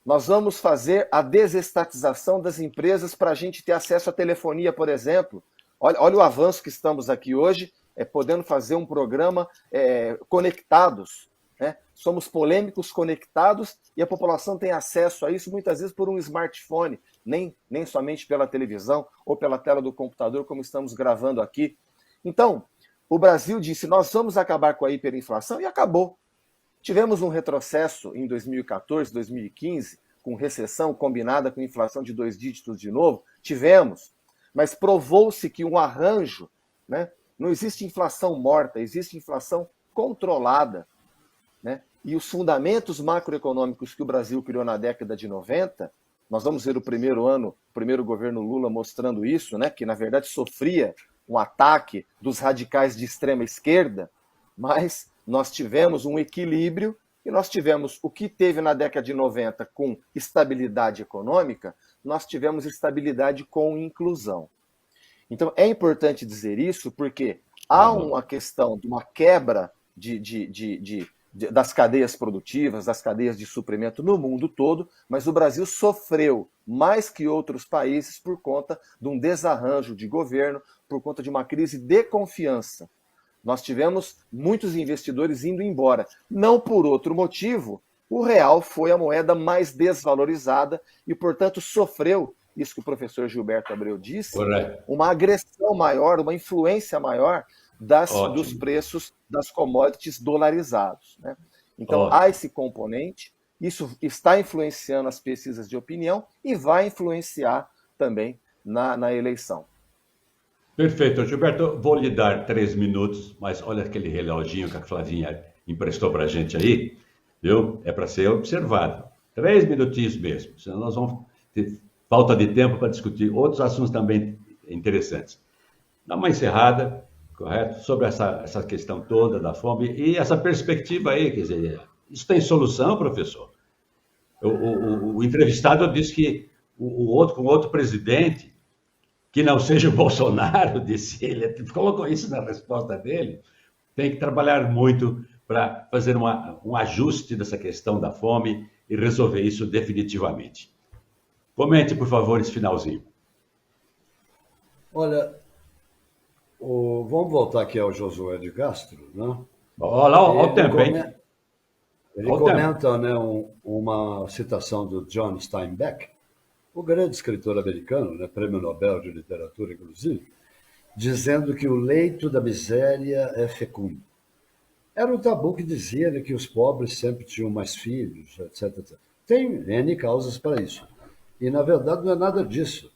Nós vamos fazer a desestatização das empresas para a gente ter acesso à telefonia, por exemplo. Olha o avanço que estamos aqui hoje, podendo fazer um programa conectados. Né? Somos polêmicos, conectados, e a população tem acesso a isso muitas vezes por um smartphone, nem somente pela televisão ou pela tela do computador, como estamos gravando aqui. Então, o Brasil disse, nós vamos acabar com a hiperinflação, e acabou. Tivemos um retrocesso em 2014, 2015, com recessão combinada com inflação de 2 dígitos de novo? Tivemos, mas provou-se que um arranjo, né? Não existe inflação morta, existe inflação controlada, né? E os fundamentos macroeconômicos que o Brasil criou na década de 90, nós vamos ver o primeiro governo Lula mostrando isso, né? Que na verdade sofria um ataque dos radicais de extrema esquerda, mas nós tivemos um equilíbrio e nós tivemos o que teve na década de 90 com estabilidade econômica, nós tivemos estabilidade com inclusão. Então é importante dizer isso porque há uma questão de uma quebra das cadeias produtivas, das cadeias de suprimento no mundo todo, mas o Brasil sofreu mais que outros países por conta de um desarranjo de governo, por conta de uma crise de confiança. Nós tivemos muitos investidores indo embora. Não por outro motivo, o real foi a moeda mais desvalorizada e, portanto, sofreu, isso que o professor Gilberto Abreu disse, uma agressão maior, uma influência maior dos preços das commodities dolarizados, né? Então, há esse componente, isso está influenciando as pesquisas de opinião e vai influenciar também na eleição. Perfeito, Gilberto. Vou lhe dar 3 minutos, mas olha aquele reloginho que a Flavinha emprestou para a gente aí, viu? É para ser observado. 3 minutinhos mesmo, senão nós vamos ter falta de tempo para discutir outros assuntos também interessantes. Dá uma encerrada, correto? Sobre essa questão toda da fome e essa perspectiva aí, quer dizer, isso tem solução, professor? O entrevistado disse que com outro presidente, que não seja o Bolsonaro, disse ele, colocou isso na resposta dele, tem que trabalhar muito para fazer um ajuste dessa questão da fome e resolver isso definitivamente. Comente, por favor, esse finalzinho. Olha, vamos voltar aqui ao Josué de Castro, né? Olha o tempo, hein? Ele comenta, né, uma citação do John Steinbeck, o grande escritor americano, né, prêmio Nobel de Literatura, inclusive, dizendo que o leito da miséria é fecundo. Era um tabu que dizia, né, que os pobres sempre tinham mais filhos, etc, etc. Tem N causas para isso. E, na verdade, não é nada disso.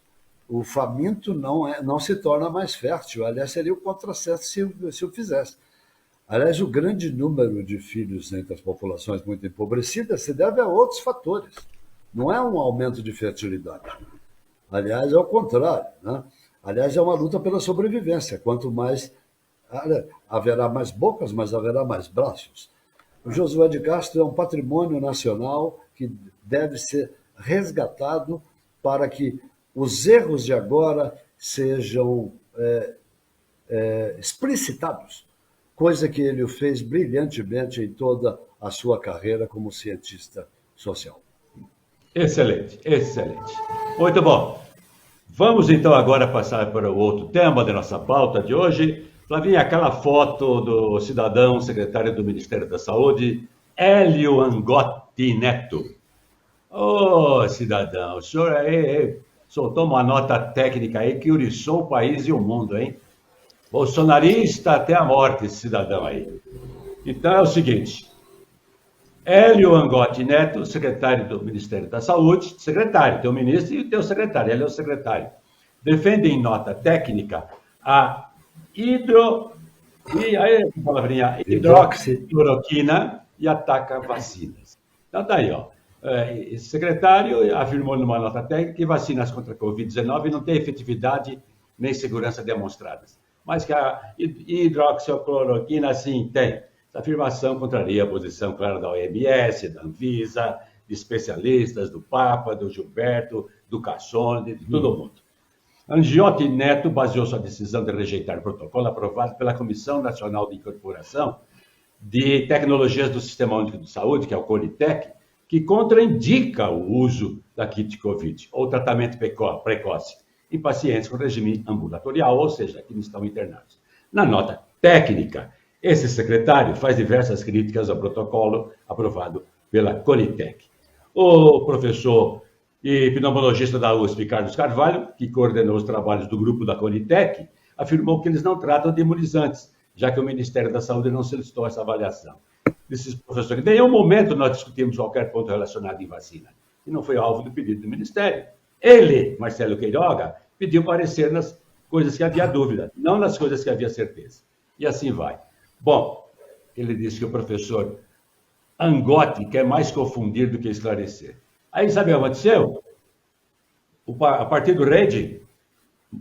O faminto não se torna mais fértil. Aliás, seria o contrassenso se o fizesse. Aliás, o grande número de filhos entre as populações muito empobrecidas se deve a outros fatores. Não é um aumento de fertilidade. Aliás, é o contrário, né? Aliás, é uma luta pela sobrevivência. Quanto mais haverá mais bocas, mas haverá mais braços. O Josué de Castro é um patrimônio nacional que deve ser resgatado para que os erros de agora sejam explicitados, coisa que ele fez brilhantemente em toda a sua carreira como cientista social. Excelente, excelente. Muito bom. Vamos então agora passar para o outro tema da nossa pauta de hoje. Flavinha, aquela foto do cidadão secretário do Ministério da Saúde, Hélio Angotti Neto. Ô, cidadão, o senhor aí soltou uma nota técnica aí que uriçou o país e o mundo, hein? Bolsonarista até a morte, esse cidadão aí. Então é o seguinte, Hélio Angotti Neto, secretário do Ministério da Saúde, secretário, tem o ministro e tem o secretário, ele é o secretário, defende em nota técnica a hidroxicloroquina e ataca vacinas. Então tá aí, ó. Esse secretário afirmou numa nota técnica que vacinas contra a Covid-19 não têm efetividade nem segurança demonstradas, mas que a hidroxicloroquina sim tem. Essa afirmação contraria a posição clara da OMS, da Anvisa, de especialistas, do Papa, do Gilberto, do Cassone, de todo mundo. Angotti Neto baseou sua decisão de rejeitar o protocolo aprovado pela Comissão Nacional de Incorporação de Tecnologias do Sistema Único de Saúde, que é o CONITEC, que contraindica o uso da kit Covid ou tratamento precoce em pacientes com regime ambulatorial, ou seja, que não estão internados. Na nota técnica, esse secretário faz diversas críticas ao protocolo aprovado pela CONITEC. O professor e pneumologista da USP, Carlos Carvalho, que coordenou os trabalhos do grupo da CONITEC, afirmou que eles não tratam de imunizantes, já que o Ministério da Saúde não solicitou essa avaliação. desses professores. Em nenhum momento nós discutimos qualquer ponto relacionado em vacina. E não foi alvo do pedido do Ministério. Ele, Marcelo Queiroga, pediu parecer nas coisas que havia dúvida, não nas coisas que havia certeza. E assim vai. Bom, ele disse que o professor Angotti quer mais confundir do que esclarecer. Aí, sabe o que aconteceu? O Partido Rede,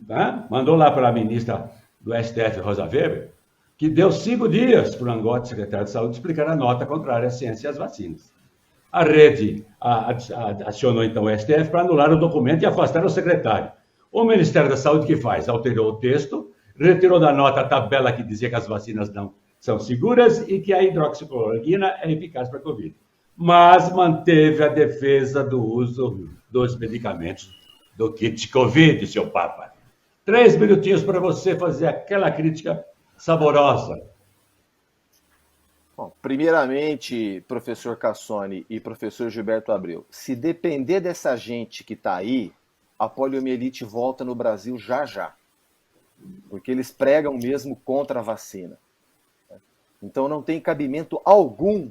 né, mandou lá para a ministra do STF, Rosa Weber, que deu 5 dias para o Angotti, secretário de Saúde, explicar a nota contrária à ciência e às vacinas. A Rede acionou, então, o STF para anular o documento e afastar o secretário. O Ministério da Saúde, que faz? Alterou o texto, retirou da nota a tabela que dizia que as vacinas não são seguras e que a hidroxicloroquina é eficaz para a Covid. Mas manteve a defesa do uso dos medicamentos do kit Covid, seu Papa. 3 minutinhos para você fazer aquela crítica saborosa. Bom, primeiramente, professor Cassoni e professor Gilberto Abreu, se depender dessa gente que está aí, a poliomielite volta no Brasil já já. Porque eles pregam mesmo contra a vacina. Então não tem cabimento algum.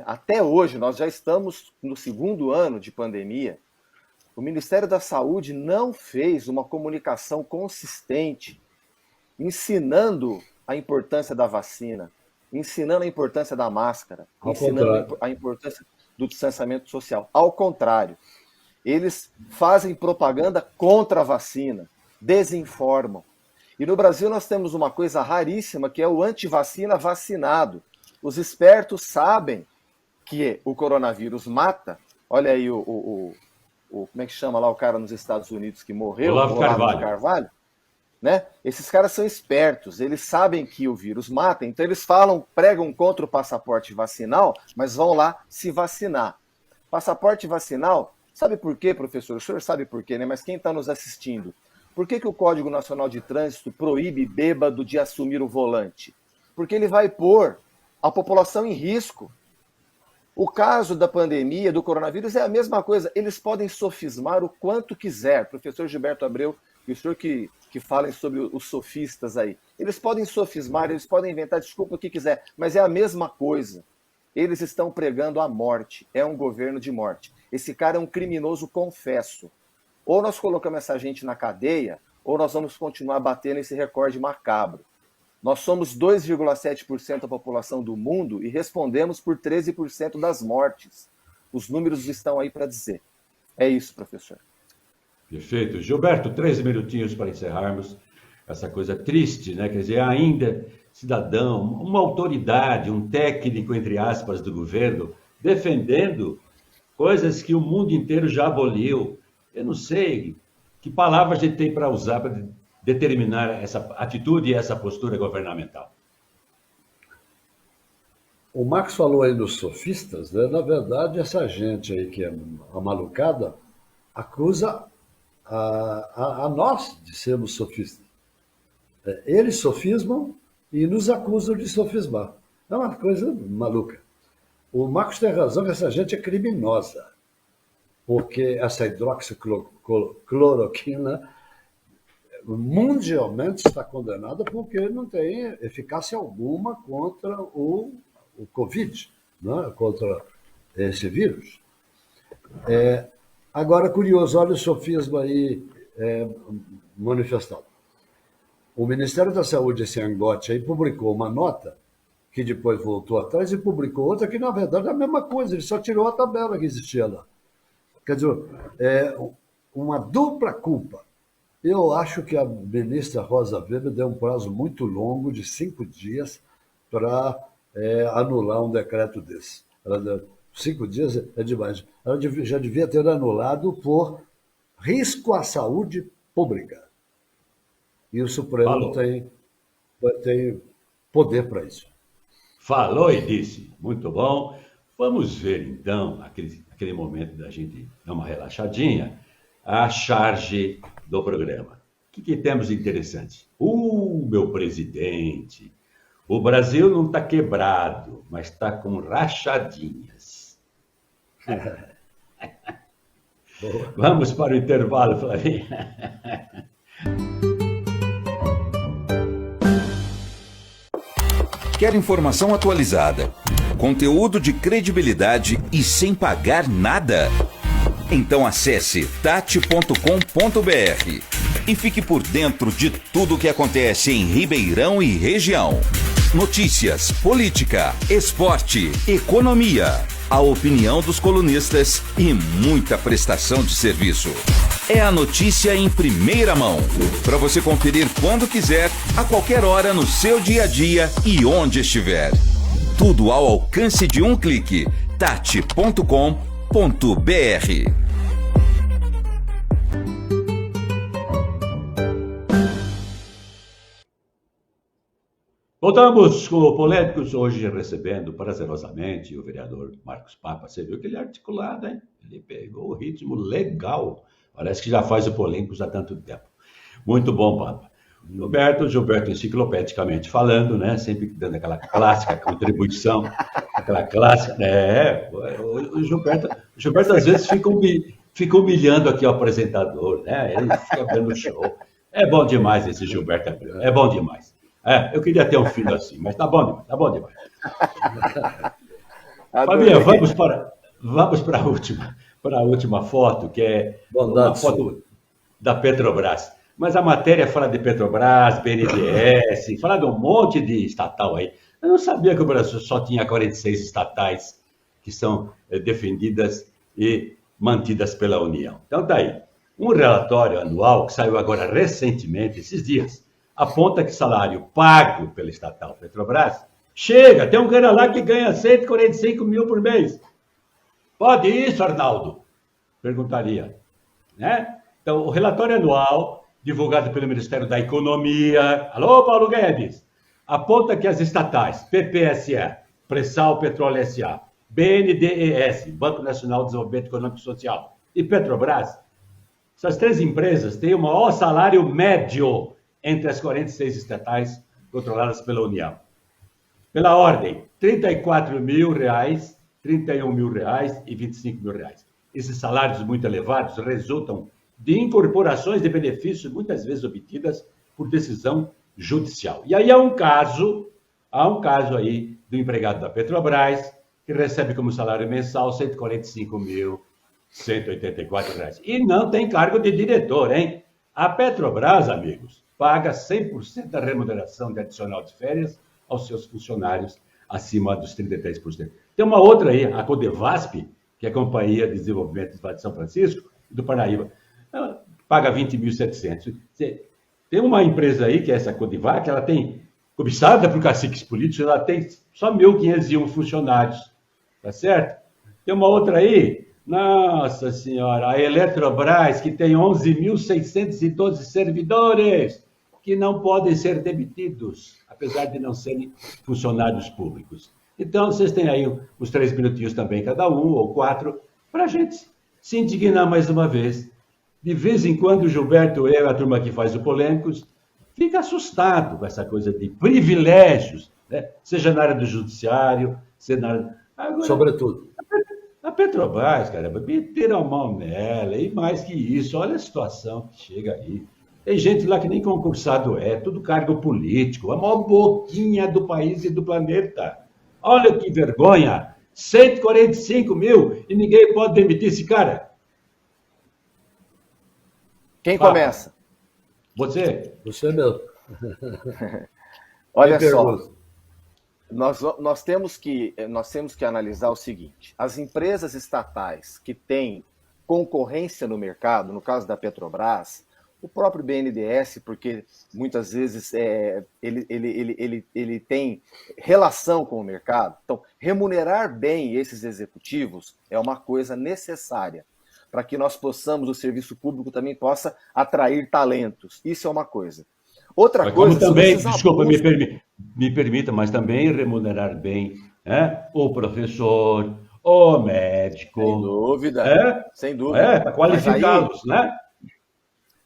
Até hoje, nós já estamos no 2º ano de pandemia, o Ministério da Saúde não fez uma comunicação consistente ensinando a importância da vacina, ensinando a importância da máscara, ensinando a importância do distanciamento social. Ao contrário, eles fazem propaganda contra a vacina, desinformam. E no Brasil nós temos uma coisa raríssima, que é o antivacina vacinado. Os espertos sabem que o coronavírus mata. Olha aí como é que chama lá o cara nos Estados Unidos que morreu? Olavo Carvalho. Né? Esses caras são espertos, eles sabem que o vírus mata, então eles pregam contra o passaporte vacinal, mas vão lá se vacinar. Passaporte vacinal, sabe por quê, professor? O senhor sabe por quê, né? Mas quem está nos assistindo? Por que o Código Nacional de Trânsito proíbe bêbado de assumir o volante? Porque ele vai pôr a população em risco. O caso da pandemia, do coronavírus, é a mesma coisa. Eles podem sofismar o quanto quiser. Professor Gilberto Abreu e o senhor que falem sobre os sofistas aí. Eles podem sofismar, eles podem inventar desculpa o que quiser, mas é a mesma coisa. Eles estão pregando a morte. É um governo de morte. Esse cara é um criminoso confesso. Ou nós colocamos essa gente na cadeia, ou nós vamos continuar batendo esse recorde macabro. Nós somos 2,7% da população do mundo e respondemos por 13% das mortes. Os números estão aí para dizer. É isso, professor. Perfeito. Gilberto, 3 minutinhos para encerrarmos essa coisa triste, né? Quer dizer, ainda cidadão, uma autoridade, um técnico, entre aspas, do governo, defendendo coisas que o mundo inteiro já aboliu. Eu não sei que palavra a gente tem para usar para determinar essa atitude e essa postura governamental. O Marcos falou aí dos sofistas, né? Na verdade, essa gente aí que é amalucada acusa a nós de sermos sofistas. Eles sofismam e nos acusam de sofismar. É uma coisa maluca. O Marcos tem razão que essa gente é criminosa, porque essa hidroxicloroquina mundialmente está condenada porque não tem eficácia alguma contra o Covid, né? Contra esse vírus. Agora, curioso, olha o sofisma aí manifestado. O Ministério da Saúde, esse Angotti, aí publicou uma nota que depois voltou atrás e publicou outra que, na verdade, é a mesma coisa, ele só tirou a tabela que existia lá. Quer dizer, uma dupla culpa. Eu acho que a ministra Rosa Weber deu um prazo muito longo, de 5 dias, para anular um decreto desse. 5 dias é demais. Ela já devia ter anulado por risco à saúde pública. E o Supremo tem poder para isso. Falou e disse. Muito bom. Vamos ver, então, aquele momento da gente dar uma relaxadinha, a charge do programa. O que temos de interessante? Meu presidente, o Brasil não está quebrado, mas está com rachadinhas. Vamos para o intervalo, Flavinha. quer informação atualizada, conteúdo de credibilidade e sem pagar nada? Então acesse tati.com.br e fique por dentro de tudo o que acontece em Ribeirão e região. Notícias, política, esporte, economia, a opinião dos colunistas e muita prestação de serviço. É a notícia em primeira mão, para você conferir quando quiser, a qualquer hora no seu dia a dia e onde estiver. Tudo ao alcance de um clique. tati.com.br. Voltamos com o Polêmicos, hoje recebendo prazerosamente o vereador Marcos Papa. Você viu que ele é articulado, hein? Ele pegou o ritmo legal. Parece que já faz o Polêmicos há tanto tempo. Muito bom, Papa. Gilberto enciclopedicamente falando, né? Sempre dando aquela clássica contribuição, aquela clássica... O Gilberto às vezes fica humilhando aqui o apresentador, né? Ele fica vendo o show. É bom demais esse Gilberto Abreu, é bom demais. Eu queria ter um filho assim, mas tá bom demais. Fabinha, vamos para a última foto, que é uma foto da Petrobras. Mas a matéria fala de Petrobras, BNDES, fala de um monte de estatal aí. Eu não sabia que o Brasil só tinha 46 estatais que são defendidas e mantidas pela União. Então tá aí. Um relatório anual que saiu agora recentemente, esses dias, aponta que salário pago pela estatal Petrobras chega, tem um cara lá que ganha 145 mil por mês. Pode isso, Arnaldo? Perguntaria. Né? Então, o relatório anual, divulgado pelo Ministério da Economia, alô, Paulo Guedes, aponta que as estatais PPSA, Pressal Petróleo S.A., BNDES, Banco Nacional de Desenvolvimento Econômico e Social, e Petrobras, essas três empresas têm o maior salário médio entre as 46 estatais controladas pela União. Pela ordem, R$ 34.000, R$ 31.000 e R$ 25.000. Esses salários muito elevados resultam de incorporações de benefícios muitas vezes obtidas por decisão judicial. E aí há um caso aí do empregado da Petrobras que recebe como salário mensal R$ 145.184. E não tem cargo de diretor, hein? A Petrobras, amigos, paga 100% da remuneração de adicional de férias aos seus funcionários acima dos 33%. Tem uma outra aí, a Codevasp, que é a Companhia de Desenvolvimento de São Francisco e do Paraíba, ela paga 20.700. Tem uma empresa aí, que é essa Codevasp, que ela tem, cobiçada por caciques políticos, ela tem só 1.501 funcionários, tá certo? Tem uma outra aí, nossa senhora, a Eletrobras, que tem 11.612 servidores que não podem ser demitidos, apesar de não serem funcionários públicos. Então, vocês têm aí uns 3 minutinhos também, cada um, ou 4, para a gente se indignar mais uma vez. De vez em quando, o Gilberto, eu e a turma que faz o Polêmicos, fica assustado com essa coisa de privilégios, né? Seja na área do judiciário, seja na área... Agora, sobretudo. A Petrobras, caramba, meteram a mão nela, e mais que isso, olha a situação que chega aí. Tem gente lá que nem concursado tudo cargo político, a maior boquinha do país e do planeta. Olha que vergonha, 145 mil e ninguém pode demitir esse cara. Quem começa? Você. Você mesmo. Olha só, nós temos que analisar o seguinte: as empresas estatais que têm concorrência no mercado, no caso da Petrobras, o próprio BNDES, porque muitas vezes ele tem relação com o mercado. Então, remunerar bem esses executivos é uma coisa necessária para que nós possamos, o serviço público também possa atrair talentos. Isso é uma coisa. Outra mas coisa... Como também, desculpa, me permita, mas também remunerar bem o professor, o médico. Sem dúvida, sem dúvida. Para qualificá-los, né?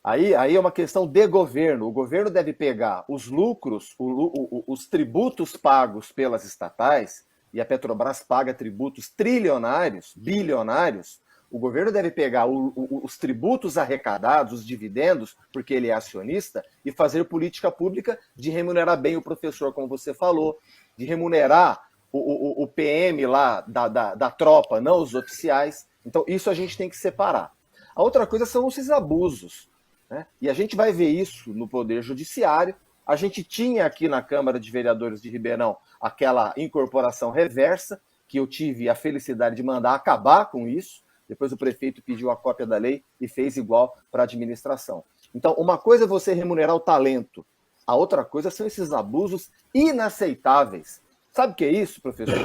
Aí é uma questão de governo. O governo deve pegar os lucros, os tributos pagos pelas estatais, e a Petrobras paga tributos trilionários, bilionários, O governo deve pegar os tributos arrecadados, os dividendos, porque ele é acionista, e fazer política pública de remunerar bem o professor, como você falou, de remunerar o PM lá da tropa, não os oficiais. Então, isso a gente tem que separar. A outra coisa são esses abusos, né? E a gente vai ver isso no Poder Judiciário. A gente tinha aqui na Câmara de Vereadores de Ribeirão aquela incorporação reversa, que eu tive a felicidade de mandar acabar com isso. Depois o prefeito pediu a cópia da lei e fez igual para a administração. Então, uma coisa é você remunerar o talento, a outra coisa são esses abusos inaceitáveis. Sabe o que é isso, professor?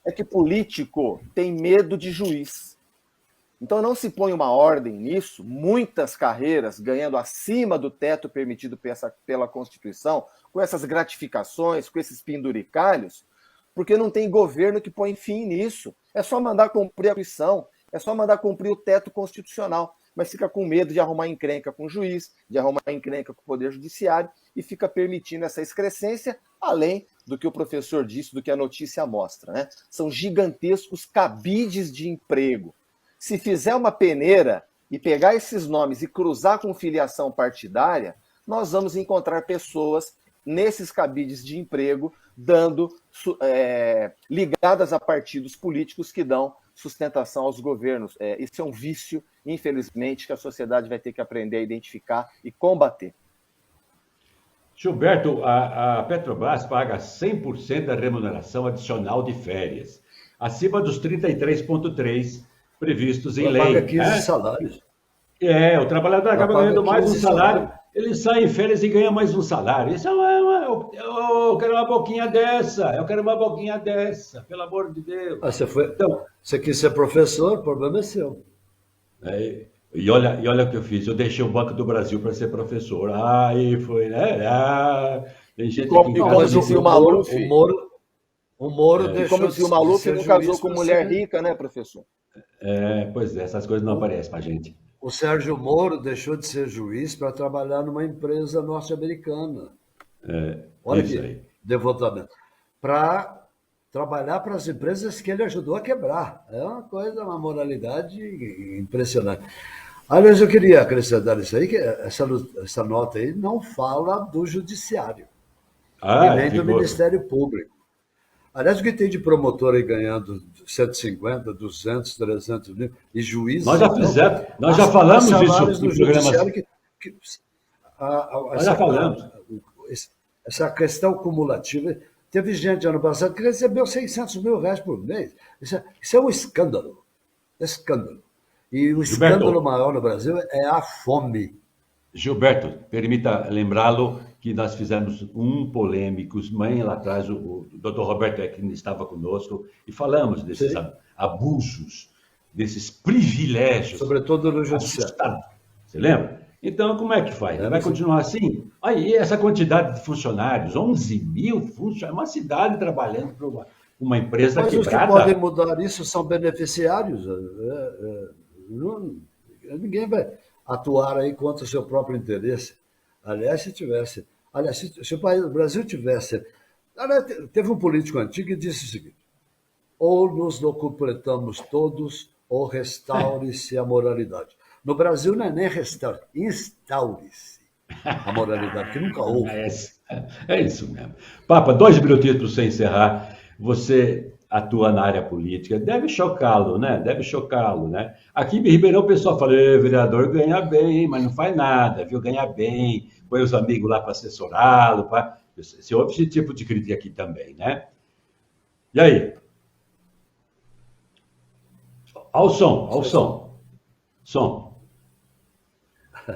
É que político tem medo de juiz. Então não se põe uma ordem nisso, muitas carreiras ganhando acima do teto permitido pela Constituição, com essas gratificações, com esses penduricalhos, porque não tem governo que põe fim nisso. É só mandar cumprir a Constituição, é só mandar cumprir o teto constitucional, mas fica com medo de arrumar encrenca com o juiz, de arrumar encrenca com o Poder Judiciário e fica permitindo essa excrescência, além do que o professor disse, do que a notícia mostra, né? São gigantescos cabides de emprego. Se fizer uma peneira e pegar esses nomes e cruzar com filiação partidária, nós vamos encontrar pessoas nesses cabides de emprego ligadas a partidos políticos que dão sustentação aos governos. Isso é um vício, infelizmente, que a sociedade vai ter que aprender a identificar e combater. Gilberto, a Petrobras paga 100% da remuneração adicional de férias, acima dos 33,3% previstos em lei. Paga 15 salários. O trabalhador acaba ganhando mais um salário, ele sai em férias e ganha mais um salário. Isso eu quero uma boquinha dessa, pelo amor de Deus. Então, você quis ser professor, o problema é seu. E olha o que eu fiz, eu deixei o Banco do Brasil para ser professor. Aí foi, né? Tem gente que... O Moro deixou como se o Maluf não casou com mulher rica, né, professor? Pois é, essas coisas não aparecem pra gente. O Sérgio Moro deixou de ser juiz para trabalhar numa empresa norte-americana. Olha isso aqui, aí. devotamento. Para trabalhar para as empresas que ele ajudou a quebrar. É uma moralidade impressionante. Aliás, eu queria acrescentar isso aí, que essa nota aí não fala do judiciário, e nem do Ministério Público. Aliás, o que tem de promotor aí ganhando 150, 200, 300 mil, e juízes... Nós já falamos disso no programa. Nós já falamos. Essa questão cumulativa... Teve gente ano passado que recebeu 600 mil reais por mês. Isso é um escândalo. E o escândalo maior no Brasil é a fome. Gilberto, permita lembrá-lo que nós fizemos um polêmico, manhã lá atrás, o doutor Roberto Eckner estava conosco, e falamos desses abusos, desses privilégios. Sobretudo no judiciário. Você lembra? Então, como é que faz? Vai continuar assim? Aí, essa quantidade de funcionários, 11 mil funcionários, uma cidade trabalhando para uma empresa quebrada. Mas os que podem mudar isso são beneficiários. Ninguém vai atuar aí contra o seu próprio interesse. Aliás, se o Brasil tivesse... Teve um político antigo que disse o seguinte: ou nos completamos todos, ou restaure-se a moralidade. No Brasil não é nem restaure, instaure-se a moralidade, que nunca houve. É isso mesmo. Papa, 2 minutinhos para você encerrar. Você atua na área política, deve chocá-lo, né? Aqui em Ribeirão o pessoal fala, vereador ganha bem, mas não faz nada, viu? Ganha bem, põe os amigos lá para assessorá-lo. Você ouve esse tipo de crítica aqui também, né? E aí? Ao som.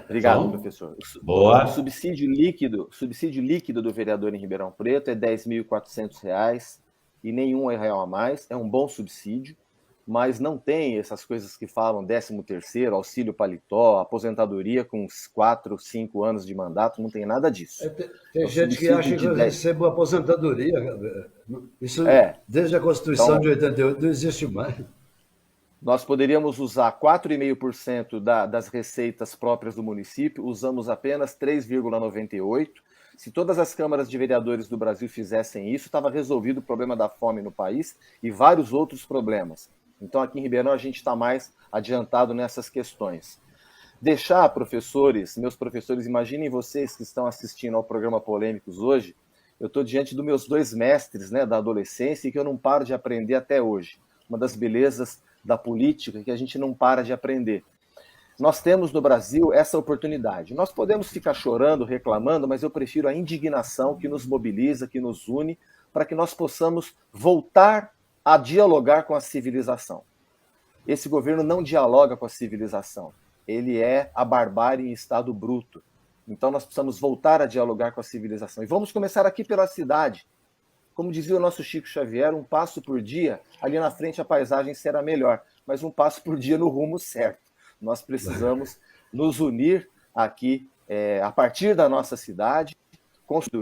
Obrigado, professor. Boa. O subsídio líquido do vereador em Ribeirão Preto é R$ 10.400 e nenhum real a mais. É um bom subsídio, mas não tem essas coisas que falam 13º, auxílio paletó, aposentadoria com uns 4, 5 anos de mandato, não tem nada disso. Tem gente que acha que eu recebo aposentadoria. Isso, desde a Constituição de 88, não existe mais. Nós poderíamos usar 4,5% das receitas próprias do município, usamos apenas 3,98%. Se todas as câmaras de vereadores do Brasil fizessem isso, estava resolvido o problema da fome no país e vários outros problemas. Então, aqui em Ribeirão, a gente está mais adiantado nessas questões. Deixar, professores, meus professores, imaginem vocês que estão assistindo ao programa Polêmicos hoje, eu estou diante dos meus 2 mestres, né, da adolescência e que eu não paro de aprender até hoje. Uma das belezas da política é que a gente não para de aprender. Nós temos no Brasil essa oportunidade. Nós podemos ficar chorando, reclamando, mas eu prefiro a indignação que nos mobiliza, que nos une, para que nós possamos voltar a dialogar com a civilização. Esse governo não dialoga com a civilização. Ele é a barbárie em estado bruto. Então nós precisamos voltar a dialogar com a civilização. E vamos começar aqui pela cidade. Como dizia o nosso Chico Xavier, um passo por dia, ali na frente a paisagem será melhor, mas um passo por dia no rumo certo. Nós precisamos nos unir aqui, a partir da nossa cidade,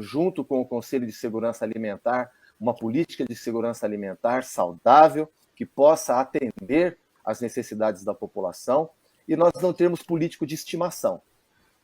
junto com o Conselho de Segurança Alimentar, uma política de segurança alimentar saudável, que possa atender às necessidades da população, e nós não termos político de estimação.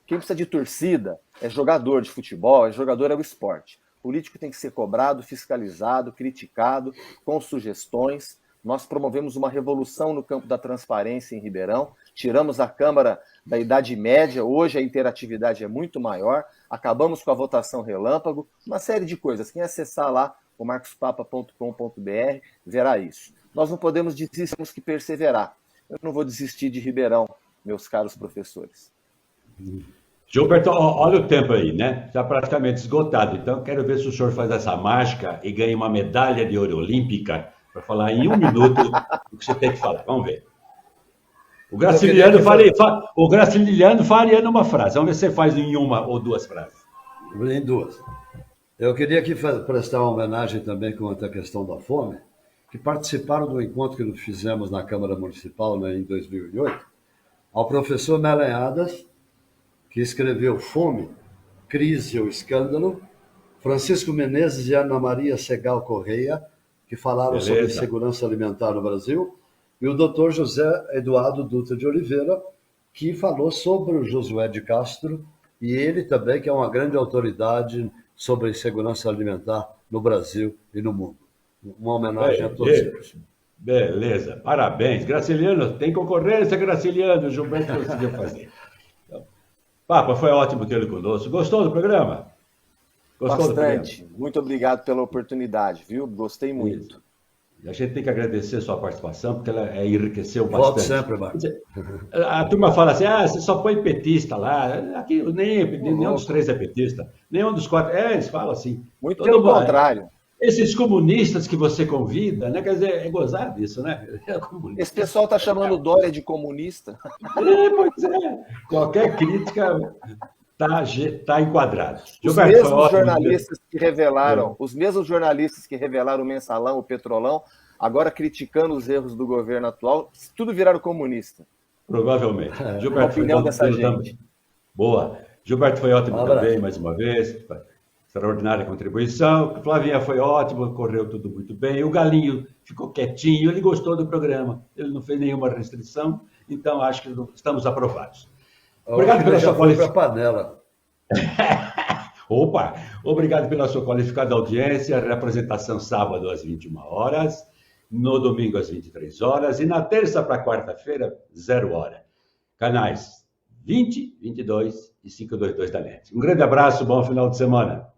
Quem precisa de torcida é jogador de futebol, jogador é o esporte. Político tem que ser cobrado, fiscalizado, criticado, com sugestões. Nós promovemos uma revolução no campo da transparência em Ribeirão, tiramos a Câmara da Idade Média, hoje a interatividade é muito maior, acabamos com a votação relâmpago, uma série de coisas. Quem acessar lá, o marcospapa.com.br, verá isso. Nós não podemos desistir, temos que perseverar. Eu não vou desistir de Ribeirão, meus caros professores. Gilberto, olha o tempo aí, né? Está praticamente esgotado. Então, quero ver se o senhor faz essa mágica e ganha uma medalha de ouro olímpica para falar em 1 minuto o que você tem que falar. Vamos ver. O Graciliano faria numa frase. Vamos ver se você faz em 1 ou 2 frases. Em 2. Eu queria aqui prestar uma homenagem também quanto à questão da fome, que participaram do encontro que nós fizemos na Câmara Municipal, né, em 2008, ao professor Melenhadas, que escreveu Fome, Crise ou Escândalo, Francisco Menezes e Ana Maria Segal Correia, que falaram sobre segurança alimentar no Brasil, e o doutor José Eduardo Dutra de Oliveira, que falou sobre o Josué de Castro, e ele também, que é uma grande autoridade sobre segurança alimentar no Brasil e no mundo. Uma homenagem a todos eles. Beleza, parabéns. Graciliano, tem concorrência, Graciliano, o Gilberto conseguiu fazer. Então, Papa, foi ótimo tê-lo conosco. Gostou do programa? Gostou bastante. Do programa? Muito obrigado pela oportunidade, viu? Gostei muito. Isso. E a gente tem que agradecer a sua participação, porque ela enriqueceu bastante. Volto sempre, Marcos. A turma fala assim, você só põe petista lá. Aqui nenhum dos 3 é petista. Nenhum dos 4. Eles falam assim. Muito pelo contrário. Esses comunistas que você convida, né? Quer dizer, é gozar disso, né? Esse pessoal está chamando Dória de comunista. Pois é. Qualquer crítica está enquadrado. Os mesmos jornalistas que revelaram o Mensalão, o Petrolão, agora criticando os erros do governo atual, tudo viraram comunista. Provavelmente. Gilberto, a opinião dessa gente. Boa. Gilberto foi ótimo também, mais uma vez. Extraordinária contribuição. Flavinha foi ótimo, correu tudo muito bem. O Galinho ficou quietinho, ele gostou do programa. Ele não fez nenhuma restrição, então acho que estamos aprovados. Obrigado pela sua qualificada. Opa! Obrigado pela sua qualificada audiência. Representação sábado às 21 horas, no domingo às 23 horas e na terça para quarta-feira, 0 hora. Canais 20, 22 e 522 da NET. Um grande abraço, bom final de semana.